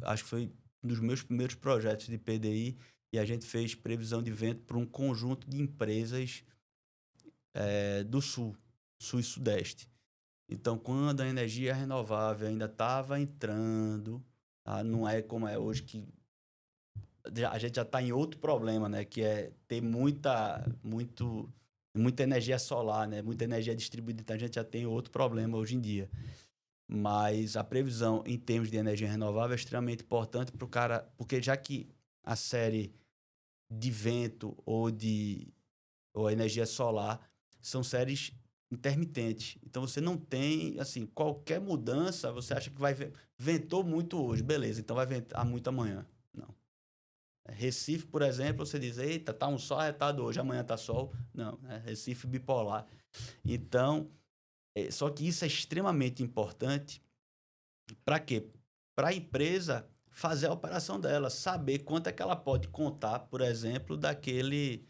Acho que foi um dos meus primeiros projetos de PDI, e a gente fez previsão de vento para um conjunto de empresas do Sul e Sudeste. Então, quando a energia renovável ainda estava entrando, tá? Não é como é hoje que a gente já está em outro problema, né? Que é ter muita energia solar, né? Muita energia distribuída. Então, a gente já tem outro problema hoje em dia. Mas a previsão em termos de energia renovável é extremamente importante para o cara, porque já que a série de vento ou energia solar são séries intermitentes. Então você não tem, assim, qualquer mudança, você acha que ventou muito hoje, beleza, então vai ventar muito amanhã. Não. Recife, por exemplo, você diz, eita, tá um sol arretado hoje, amanhã tá sol. Não, é Recife bipolar. Então, só que isso é extremamente importante para quê? Para a empresa fazer a operação dela, saber quanto é que ela pode contar, por exemplo, daquele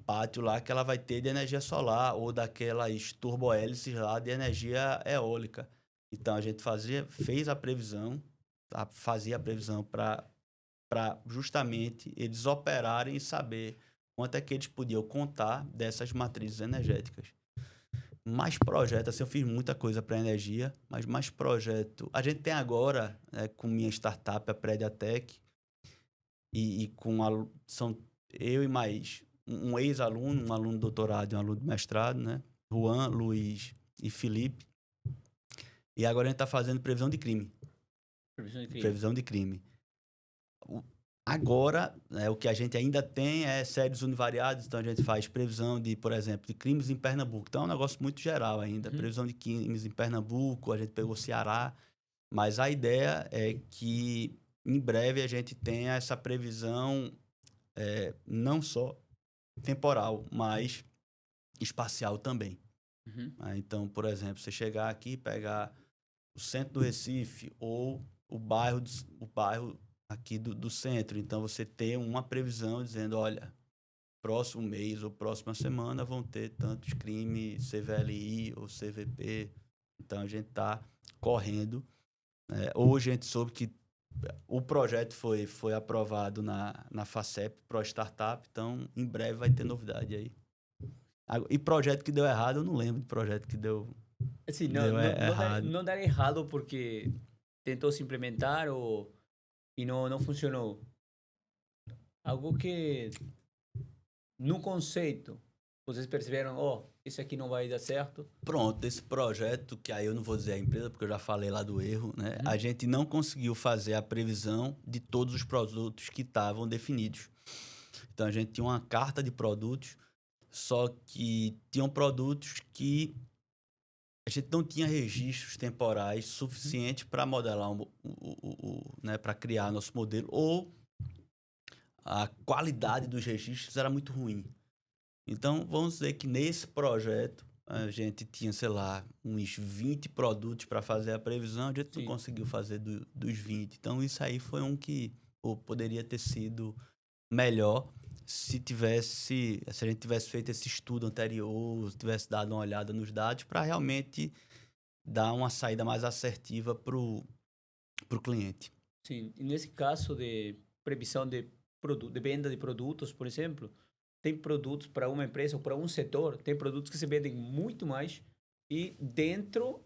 pátio lá que ela vai ter de energia solar ou daquelas turbohélices lá de energia eólica. Então a gente fez a previsão, fazia a previsão para justamente eles operarem e saber quanto é que eles podiam contar dessas matrizes energéticas. Mais projeto, assim, eu fiz muita coisa para energia, mas mais projeto. A gente tem agora, com minha startup, a Prediatec, e são eu e mais um ex-aluno, um aluno de doutorado e um aluno de mestrado, né? Juan, Luiz e Felipe. E agora a gente está fazendo previsão de crime. Previsão de crime. Agora, o que a gente ainda tem é séries univariadas, então a gente faz previsão de, por exemplo, de crimes em Pernambuco. Então é um negócio muito geral ainda. Previsão de crimes em Pernambuco, a gente pegou Ceará, mas a ideia é que em breve a gente tenha essa previsão não só temporal, mas espacial também. Então, por exemplo, você chegar aqui e pegar o centro do Recife ou o bairro aqui do centro. Então, você ter uma previsão dizendo, olha, próximo mês ou próxima semana vão ter tantos crimes CVLI ou CVP. Então, a gente está correndo. Hoje a gente soube que o projeto foi aprovado na FACEP Pro Startup, então em breve vai ter novidade aí. E projeto que deu errado, eu não lembro de projeto que deu, Assim, errado. não dar errado porque tentou se implementar e não funcionou. Algo que, no conceito, vocês perceberam, isso aqui não vai dar certo. Pronto, esse projeto, que aí eu não vou dizer a empresa, porque eu já falei lá do erro, né? A gente não conseguiu fazer a previsão de todos os produtos que estavam definidos. Então, a gente tinha uma carta de produtos, só que tinham produtos que a gente não tinha registros temporais suficientes para modelar, né, para criar nosso modelo, ou a qualidade dos registros era muito ruim. Então, vamos dizer que nesse projeto, a gente tinha, sei lá, uns 20 produtos para fazer a previsão, a gente não conseguiu fazer dos 20. Então, isso aí foi um que poderia ter sido melhor se a gente tivesse feito esse estudo anterior, tivesse dado uma olhada nos dados para realmente dar uma saída mais assertiva para o cliente. Sim, e nesse caso de previsão de venda de produtos, por exemplo, tem produtos para uma empresa ou para um setor, tem produtos que se vendem muito mais e dentro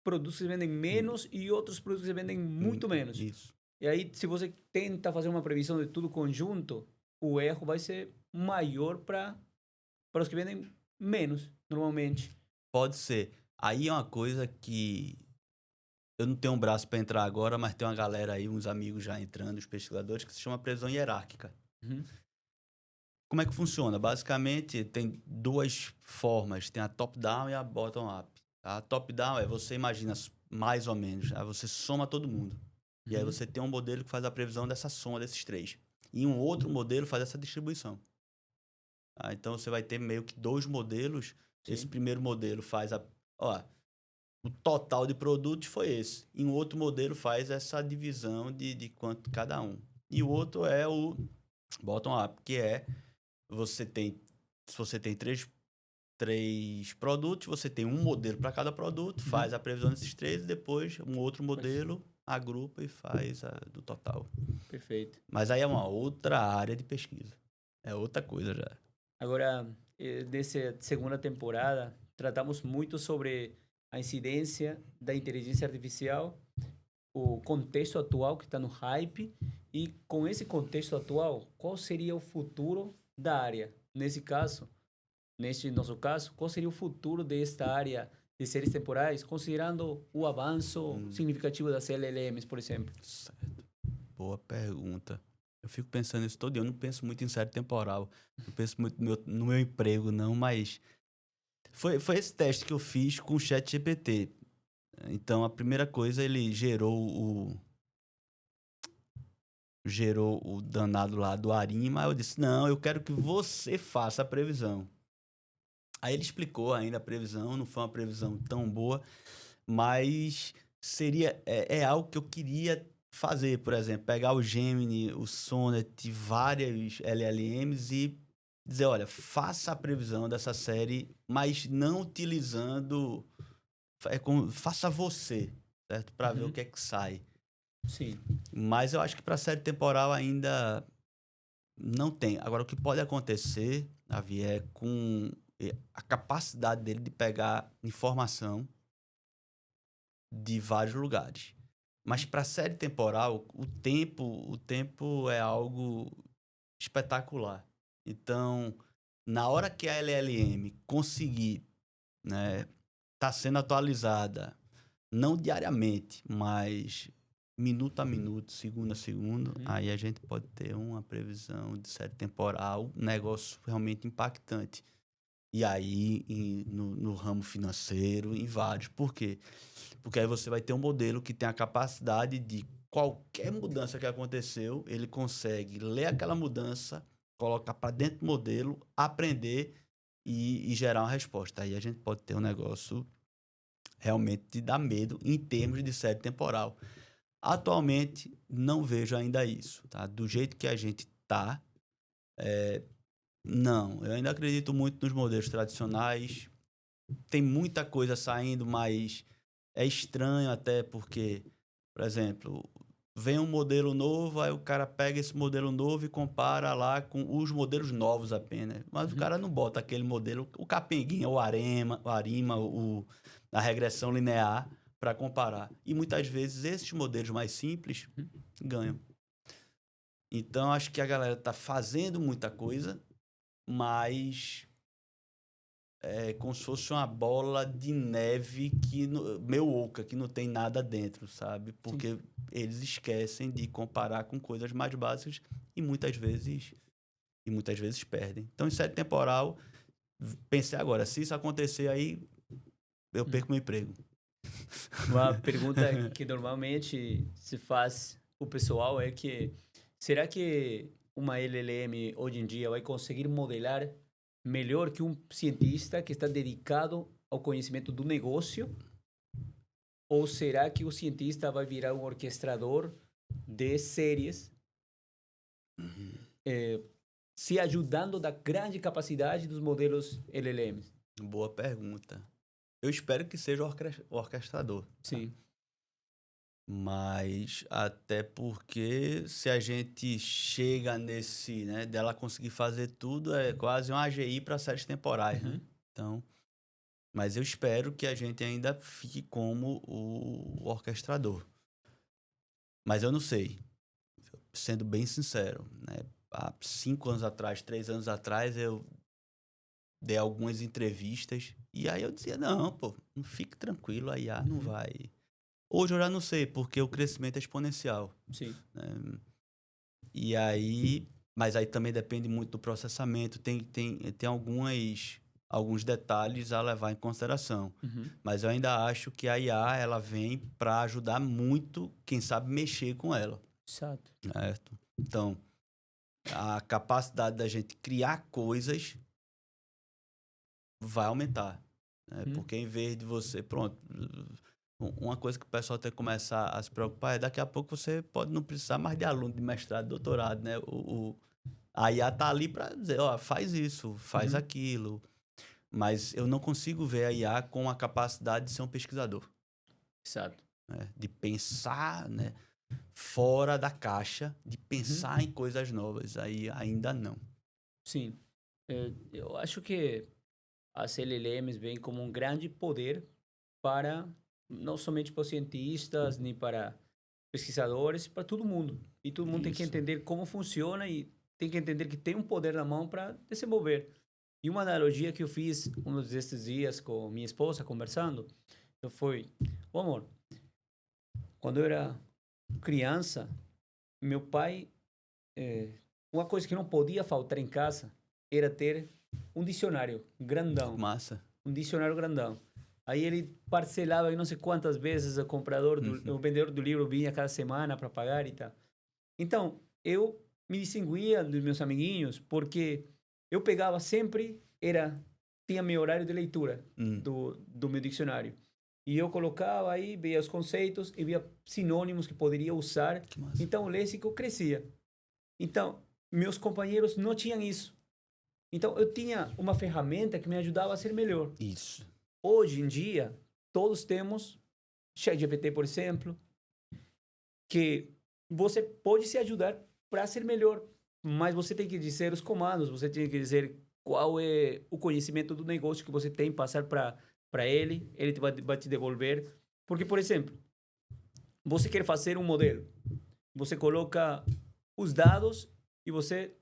produtos que se vendem menos e outros produtos que se vendem muito menos. Isso. E aí, se você tenta fazer uma previsão de tudo conjunto, o erro vai ser maior para os que vendem menos, normalmente. Pode ser. Aí é uma coisa que eu não tenho um braço para entrar agora, mas tem uma galera aí, uns amigos já entrando, os pesquisadores, que se chama previsão hierárquica. Como é que funciona? Basicamente, tem duas formas. Tem a top-down e a bottom-up. A top-down é você imagina mais ou menos, aí você soma todo mundo. E aí você tem um modelo que faz a previsão dessa soma desses três. E um outro modelo faz essa distribuição. Então, você vai ter meio que dois modelos. Sim. Esse primeiro modelo faz o total de produtos foi esse. E um outro modelo faz essa divisão de quanto cada um. E o outro é o bottom-up, que é se você tem três produtos, você tem um modelo para cada produto, faz a previsão desses três e depois um outro modelo agrupa e faz a do total. Perfeito. Mas aí é uma outra área de pesquisa. É outra coisa já. Agora, dessa segunda temporada, tratamos muito sobre a incidência da inteligência artificial, o contexto atual que está no hype, e com esse contexto atual, qual seria o futuro da área? Neste nosso caso, qual seria o futuro desta área de séries temporais, considerando o avanço significativo das LLMs, por exemplo? Certo. Boa pergunta. Eu fico pensando nisso todo dia. Eu não penso muito em série temporal. Eu penso muito no meu emprego, não, mas... Foi esse teste que eu fiz com o ChatGPT. Então, a primeira coisa, ele gerou o danado lá do Arima. Eu disse, não, eu quero que você faça a previsão. Aí ele explicou ainda a previsão, não foi uma previsão tão boa, mas é algo que eu queria fazer, por exemplo, pegar o Gemini, o Sonnet, várias LLMs e dizer, olha, faça a previsão dessa série, mas não utilizando... faça você, certo? Para ver o que é que sai. Sim. Mas eu acho que para série temporal ainda não tem. Agora, o que pode acontecer, Avi, é com a capacidade dele de pegar informação de vários lugares. Mas para série temporal, o tempo é algo espetacular. Então, na hora que a LLM conseguir, né, tá sendo atualizada, não diariamente, mas minuto a minuto, segundo a segundo, aí a gente pode ter uma previsão de série temporal, um negócio realmente impactante. E aí, no ramo financeiro, em vários. Por quê? Porque aí você vai ter um modelo que tem a capacidade de qualquer mudança que aconteceu, ele consegue ler aquela mudança, colocar para dentro do modelo, aprender e gerar uma resposta. Aí a gente pode ter um negócio realmente de dar medo em termos de série temporal. Atualmente, não vejo ainda isso, tá? Do jeito que a gente tá, não. Eu ainda acredito muito nos modelos tradicionais. Tem muita coisa saindo, mas é estranho até porque, por exemplo, vem um modelo novo, aí o cara pega esse modelo novo e compara lá com os modelos novos apenas. Mas o cara não bota aquele modelo, o capenguinha, o arima, a regressão linear para comparar. E muitas vezes esses modelos mais simples ganham. Então, acho que a galera tá fazendo muita coisa, mas é como se fosse uma bola de neve meio oca, que não tem nada dentro, sabe? Porque eles esquecem de comparar com coisas mais básicas e muitas vezes perdem. Então, em série temporal, pensei agora, se isso acontecer aí, eu perco meu emprego. Uma pergunta que normalmente se faz o pessoal é que será que uma LLM hoje em dia vai conseguir modelar melhor que um cientista que está dedicado ao conhecimento do negócio? Ou será que o cientista vai virar um orquestrador de séries, se ajudando da grande capacidade dos modelos LLMs? Boa pergunta. Eu espero que seja o orquestrador. Sim. Tá? Mas até porque se a gente chega nesse, né, dela conseguir fazer tudo, é quase um AGI para séries temporais, né? Então, mas eu espero que a gente ainda fique como o orquestrador. Mas eu não sei, sendo bem sincero, né? Há 5 anos atrás, 3 anos atrás, eu dei algumas entrevistas e aí eu dizia, não, pô, não fique tranquilo, a IA não vai... Hoje eu já não sei, porque o crescimento é exponencial. Sim. Né? E aí... Mas aí também depende muito do processamento. Tem alguns detalhes a levar em consideração. Mas eu ainda acho que a IA ela vem para ajudar muito quem sabe mexer com ela. Exato. Certo? Então, a capacidade da gente criar coisas vai aumentar. Né? Porque em vez de você... Pronto... Uma coisa que o pessoal tem que começar a se preocupar é daqui a pouco você pode não precisar mais de aluno de mestrado, doutorado, né? A IA tá ali para dizer, ó, faz isso, faz aquilo. Mas eu não consigo ver a IA com a capacidade de ser um pesquisador. Exato. Né? De pensar, né, fora da caixa, de pensar em coisas novas. Aí ainda não. Sim. Eu acho que as LLMs vêm como um grande poder para, não somente para os cientistas, nem para pesquisadores, para todo mundo. E todo mundo tem que Isso. entender como funciona e tem que entender que tem um poder na mão para desenvolver. E uma analogia que eu fiz um desses dias com minha esposa, conversando, foi, ô amor, quando eu era criança, meu pai, uma coisa que não podia faltar em casa era ter um dicionário grandão. Massa. Um dicionário grandão. Aí ele parcelava não sei quantas vezes o vendedor do livro vinha cada semana para pagar e tal. Então, eu me distinguia dos meus amiguinhos porque eu pegava sempre, tinha meu horário de leitura do meu dicionário. E eu colocava aí, via os conceitos e via sinônimos que poderia usar. Que massa. Então, o léxico crescia. Então, meus companheiros não tinham isso. Então, eu tinha uma ferramenta que me ajudava a ser melhor. Isso. Hoje em dia, todos temos ChatGPT, por exemplo, que você pode se ajudar para ser melhor, mas você tem que dizer os comandos, você tem que dizer qual é o conhecimento do negócio que você tem, passar para ele vai te devolver. Porque, por exemplo, você quer fazer um modelo, você coloca os dados e você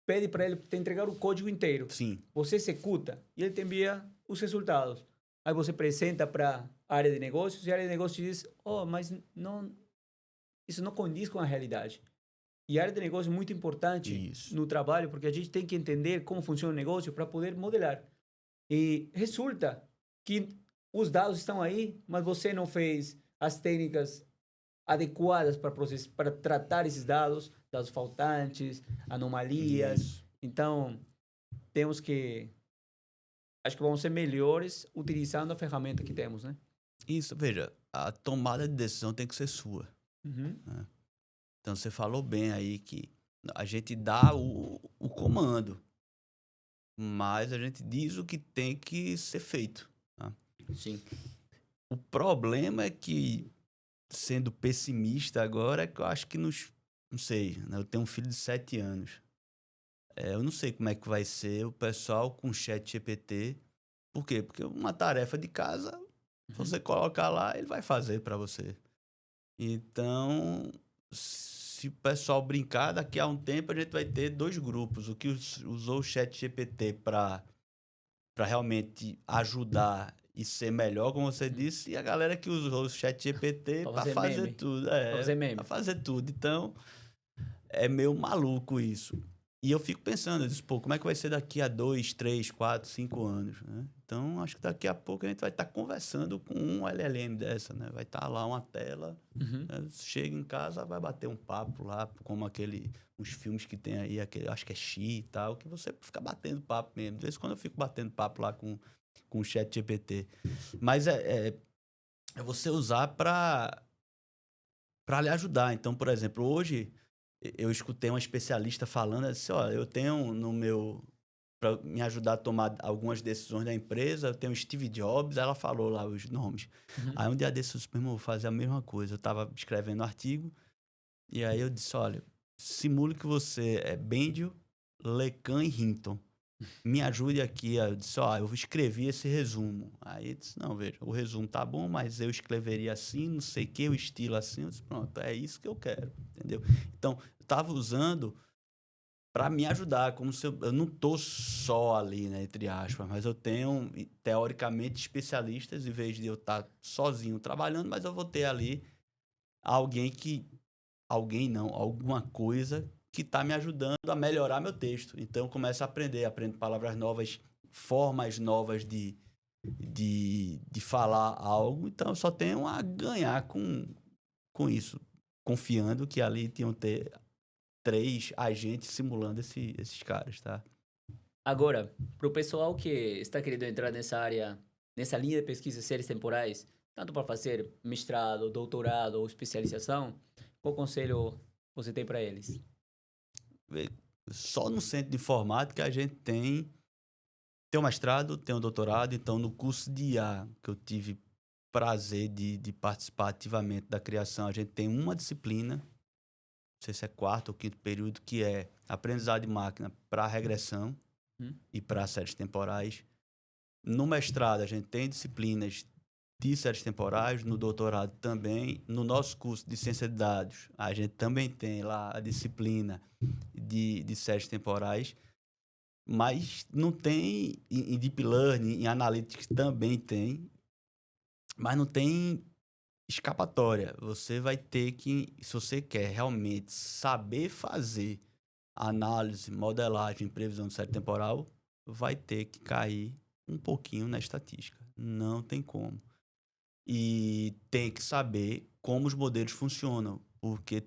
pede para ele te entregar o código inteiro. Sim. Você executa e ele te envia os resultados. Aí você apresenta para a área de negócios e a área de negócios diz, mas não, isso não condiz com a realidade. E a área de negócio é muito importante no trabalho, porque a gente tem que entender como funciona o negócio para poder modelar. E resulta que os dados estão aí, mas você não fez as técnicas adequadas para tratar esses dados faltantes, anomalias. Isso. Então, temos que... Acho que vamos ser melhores utilizando a ferramenta que temos, né? Isso, veja, a tomada de decisão tem que ser sua. Uhum. Né? Então, você falou bem aí que a gente dá o comando, mas a gente diz o que tem que ser feito. Tá? Sim. O problema é que, sendo pessimista agora, é que eu acho que não sei, né? Eu tenho um filho de 7 anos. Eu não sei como é que vai ser o pessoal com chat GPT. Por quê? Porque uma tarefa de casa, você colocar lá, ele vai fazer para você. Então, se o pessoal brincar, daqui a um tempo a gente vai ter 2 grupos. O que usou o chat GPT para realmente ajudar e ser melhor, como você disse, e a galera que usou o chat GPT para fazer tudo. Para fazer tudo. Então, é meio maluco isso. E eu fico pensando, eu disse, como é que vai ser daqui a 2, 3, 4, 5 anos, né? Então, acho que daqui a pouco a gente vai estar conversando com um LLM dessa, né? Vai estar lá uma tela, né? Chega em casa, vai bater um papo lá, como uns filmes que tem aí, acho que é Xi e tal, que você fica batendo papo mesmo. De vez em quando eu fico batendo papo lá com o chat GPT. Mas é você usar para lhe ajudar. Então, por exemplo, hoje... Eu escutei uma especialista falando, assim, eu tenho para me ajudar a tomar algumas decisões da empresa, eu tenho o Steve Jobs, ela falou lá os nomes. Aí um dia desses, eu vou fazer a mesma coisa. Eu estava escrevendo um artigo, e aí eu disse, olha, simule que você é Bendio, Lecan e Hinton. Me ajude aqui. Eu disse, eu escrevi esse resumo. Aí ele disse, não, veja, o resumo tá bom, mas eu escreveria assim, não sei o que, o estilo assim. Eu disse, pronto, é isso que eu quero, entendeu? Então, eu estava usando para me ajudar, como se eu não tô só ali, né, entre aspas, mas eu tenho, teoricamente, especialistas, em vez de eu estar sozinho trabalhando, mas eu vou ter ali alguma coisa que está me ajudando a melhorar meu texto. Então, eu começo a aprendo palavras novas, formas novas de falar algo. Então, eu só tenho a ganhar com isso, confiando que ali tinham 3 agentes simulando esses caras, tá? Agora, para o pessoal que está querendo entrar nessa área, nessa linha de pesquisa de séries temporais, tanto para fazer mestrado, doutorado ou especialização, qual conselho você tem para eles? Só no centro de informática a gente tem um mestrado, tem um doutorado. Então, no curso de IA, que eu tive prazer de participar ativamente da criação, a gente tem uma disciplina, não sei se é 4º ou 5º período, que é aprendizado de máquina para regressão e para séries temporais. No mestrado, a gente tem disciplinas de séries temporais, no doutorado também. No nosso curso de ciência de dados, a gente também tem lá a disciplina de séries temporais, mas não tem em Deep Learning, em Analytics também tem, mas não tem escapatória. Você vai ter que, se você quer realmente saber fazer análise, modelagem, previsão de série temporal, vai ter que cair um pouquinho na estatística. Não tem como. E tem que saber como os modelos funcionam, porque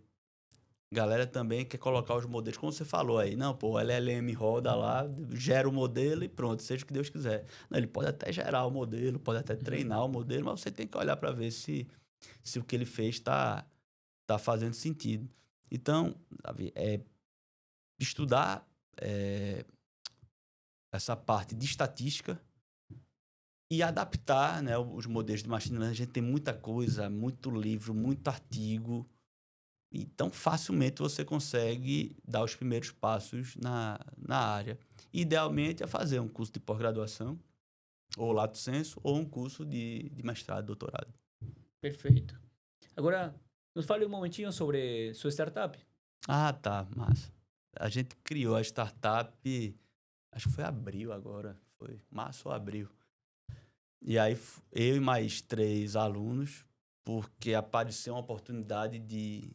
a galera também quer colocar os modelos, como você falou aí. Não, pô, o LLM roda lá, gera o modelo e pronto, seja o que Deus quiser. Não, ele pode até gerar o modelo, pode até treinar o modelo, mas você tem que olhar para ver se o que ele fez tá fazendo sentido. Então, Davi, estudar essa parte de estatística e adaptar, né, os modelos de machine learning. A gente tem muita coisa, muito livro, muito artigo. Então, facilmente você consegue dar os primeiros passos na área. Idealmente é fazer um curso de pós-graduação, ou lato sensu, ou um curso de mestrado, doutorado. Perfeito. Agora, nos fale um momentinho sobre sua startup. Ah, tá, massa. A gente criou a startup, acho que foi abril agora, foi março ou abril. E aí eu e mais 3 alunos, porque apareceu uma oportunidade de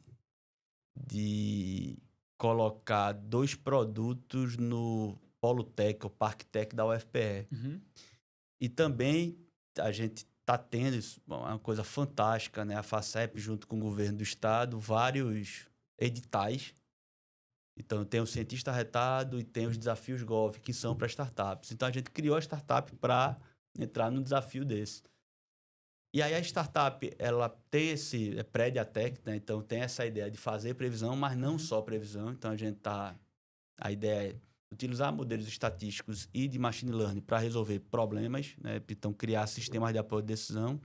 colocar 2 produtos no Polo Tech, o Parque Tech da UFPE. E também a gente está tendo isso, uma coisa fantástica, né? A FACEP, junto com o governo do estado, vários editais. Então, tem o Cientista Retado e tem os Desafios Gov, que são para startups. Então, a gente criou a startup para entrar num desafio desse. E aí, a startup, ela tem esse pré-diatec, né? Então, tem essa ideia de fazer previsão, mas não só previsão. Então, a ideia é utilizar modelos estatísticos e de machine learning para resolver problemas, né? Então, criar sistemas de apoio de decisão.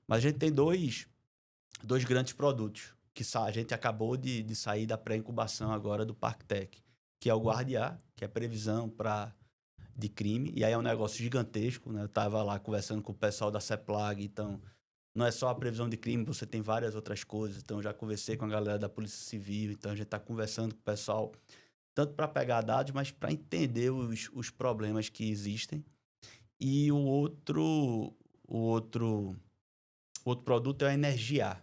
Mas a gente tem dois grandes produtos que a gente acabou de sair da pré-incubação agora do Parque Tech, que é o Guardiã, que é previsão de crime, e aí é um negócio gigantesco, né? Eu estava lá conversando com o pessoal da CEPLAG, então não é só a previsão de crime, você tem várias outras coisas. Então, eu já conversei com a galera da Polícia Civil, então a gente está conversando com o pessoal tanto para pegar dados, mas para entender os problemas que existem. E o outro produto é a Energia,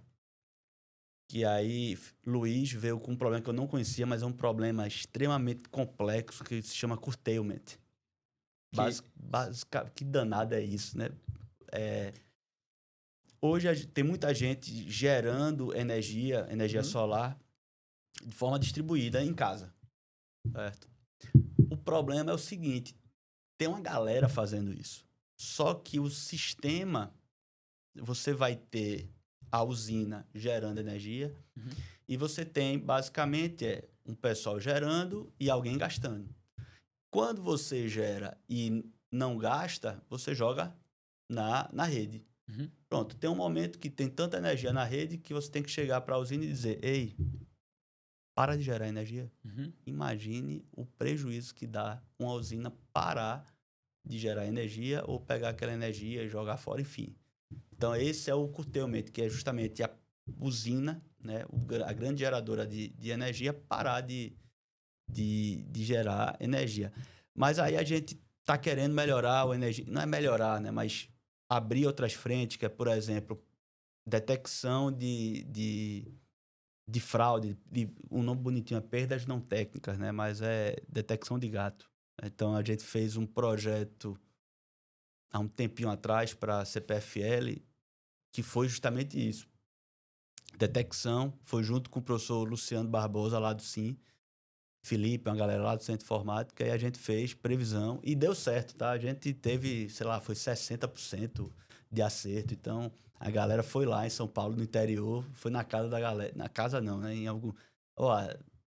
que aí Luiz veio com um problema que eu não conhecia, mas é um problema extremamente complexo que se chama curtailment. Que danado é isso, né? Hoje tem muita gente gerando energia solar de forma distribuída em casa, certo? O problema é o seguinte, tem uma galera fazendo isso. Só que o sistema, você vai ter a usina gerando energia e você tem, basicamente, um pessoal gerando e alguém gastando. Quando você gera e não gasta, você joga na rede. Pronto, tem um momento que tem tanta energia na rede que você tem que chegar para a usina e dizer, ei, para de gerar energia. Imagine o prejuízo que dá uma usina parar de gerar energia ou pegar aquela energia e jogar fora, enfim. Então, esse é o curtailment, que é justamente a usina, né, a grande geradora de energia, parar de gerar energia. Mas aí a gente está querendo melhorar a energia, não é melhorar, né, mas abrir outras frentes, que é, por exemplo, detecção de fraude, um nome bonitinho, é perdas não técnicas, né, mas é detecção de gato. Então, a gente fez um projeto há um tempinho atrás para a CPFL, que foi justamente isso. Detecção, foi junto com o professor Luciano Barbosa, lá do SIM, Felipe, uma galera lá do Centro de Informática, e a gente fez previsão e deu certo, tá? A gente teve, sei lá, foi 60% de acerto. Então, a galera foi lá em São Paulo, no interior, foi na casa da galera, na casa não, né? Em algum, ó,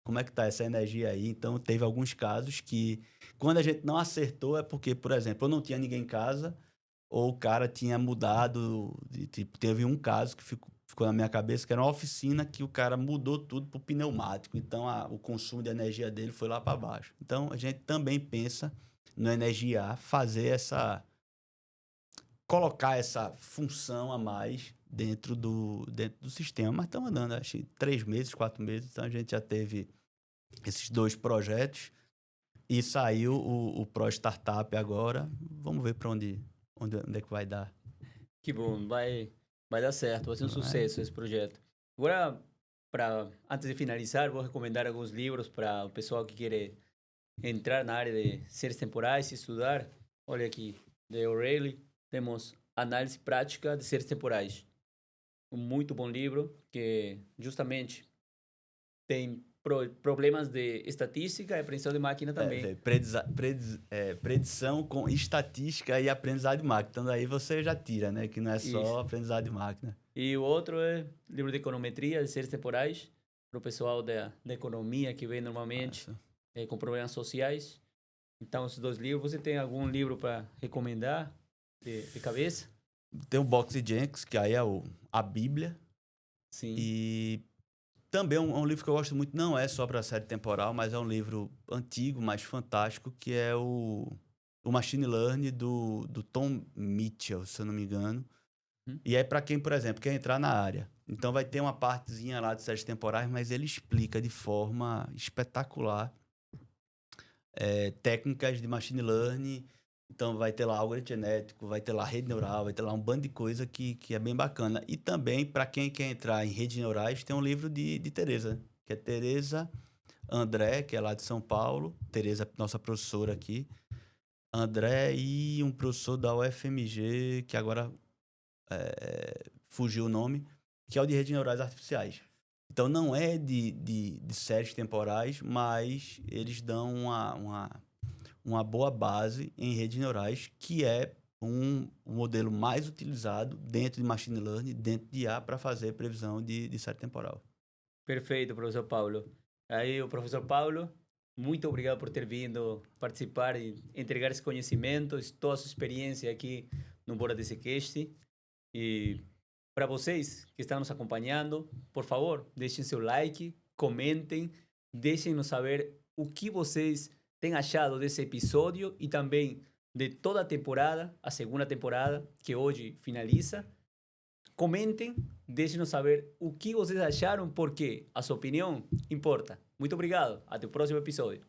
como é que tá essa energia aí? Então, teve alguns casos que, quando a gente não acertou, é porque, por exemplo, eu não tinha ninguém em casa, ou o cara tinha mudado, tipo, teve um caso que ficou na minha cabeça, que era uma oficina que o cara mudou tudo pro pneumático. Então, o consumo de energia dele foi lá para baixo. Então, a gente também pensa no Energia fazer colocar essa função a mais dentro do sistema. Mas estamos andando, acho que 3 meses, 4 meses. Então, a gente já teve esses 2 projetos e saiu o Pro Startup agora. Vamos ver para onde é que vai dar. Que bom, vai dar certo, vai ser um sucesso esse projeto. Agora, antes de finalizar, vou recomendar alguns livros para o pessoal que quer entrar na área de séries temporais e estudar. Olha aqui, The O'Reilly, temos Análise Prática de Séries Temporais. Um muito bom livro que justamente tem problemas de estatística e apreensão de máquina também. Predição com estatística e aprendizado de máquina. Então, daí você já tira, né? Que não é só Isso. aprendizado de máquina. E o outro é livro de econometria de séries temporais, para o pessoal da economia que vem normalmente com problemas sociais. Então, esses 2 livros. Você tem algum livro para recomendar de cabeça? Tem o Boxe Jenkins, que aí é a Bíblia. Sim. E também um livro que eu gosto muito, não é só para série temporal, mas é um livro antigo, mas fantástico, que é o Machine Learning do Tom Mitchell, se eu não me engano. E é para quem, por exemplo, quer entrar na área. Então vai ter uma partezinha lá de séries temporais, mas ele explica de forma espetacular técnicas de Machine Learning. Então vai ter lá algoritmo genético, vai ter lá rede neural, vai ter lá um bando de coisa que é bem bacana. E também, para quem quer entrar em redes neurais, tem um livro de Tereza, que é Tereza André, que é lá de São Paulo. Tereza, nossa professora aqui. André e um professor da UFMG, que agora fugiu o nome, que é o de redes neurais artificiais. Então não é de séries temporais, mas eles dão uma boa base em redes neurais, que é um modelo mais utilizado dentro de Machine Learning, dentro de IA, para fazer previsão de série temporal. Perfeito, professor Paulo. Aí, o professor Paulo, muito obrigado por ter vindo participar e entregar esse conhecimento, toda a sua experiência aqui no Bora DCcast. E para vocês que estão nos acompanhando, por favor, deixem seu like, comentem, deixem-nos saber o que vocês têm achado desse episódio e também de toda a temporada, a segunda temporada, que hoje finaliza. Comentem, deixem-nos saber o que vocês acharam, porque a sua opinião importa. Muito obrigado. Até o próximo episódio.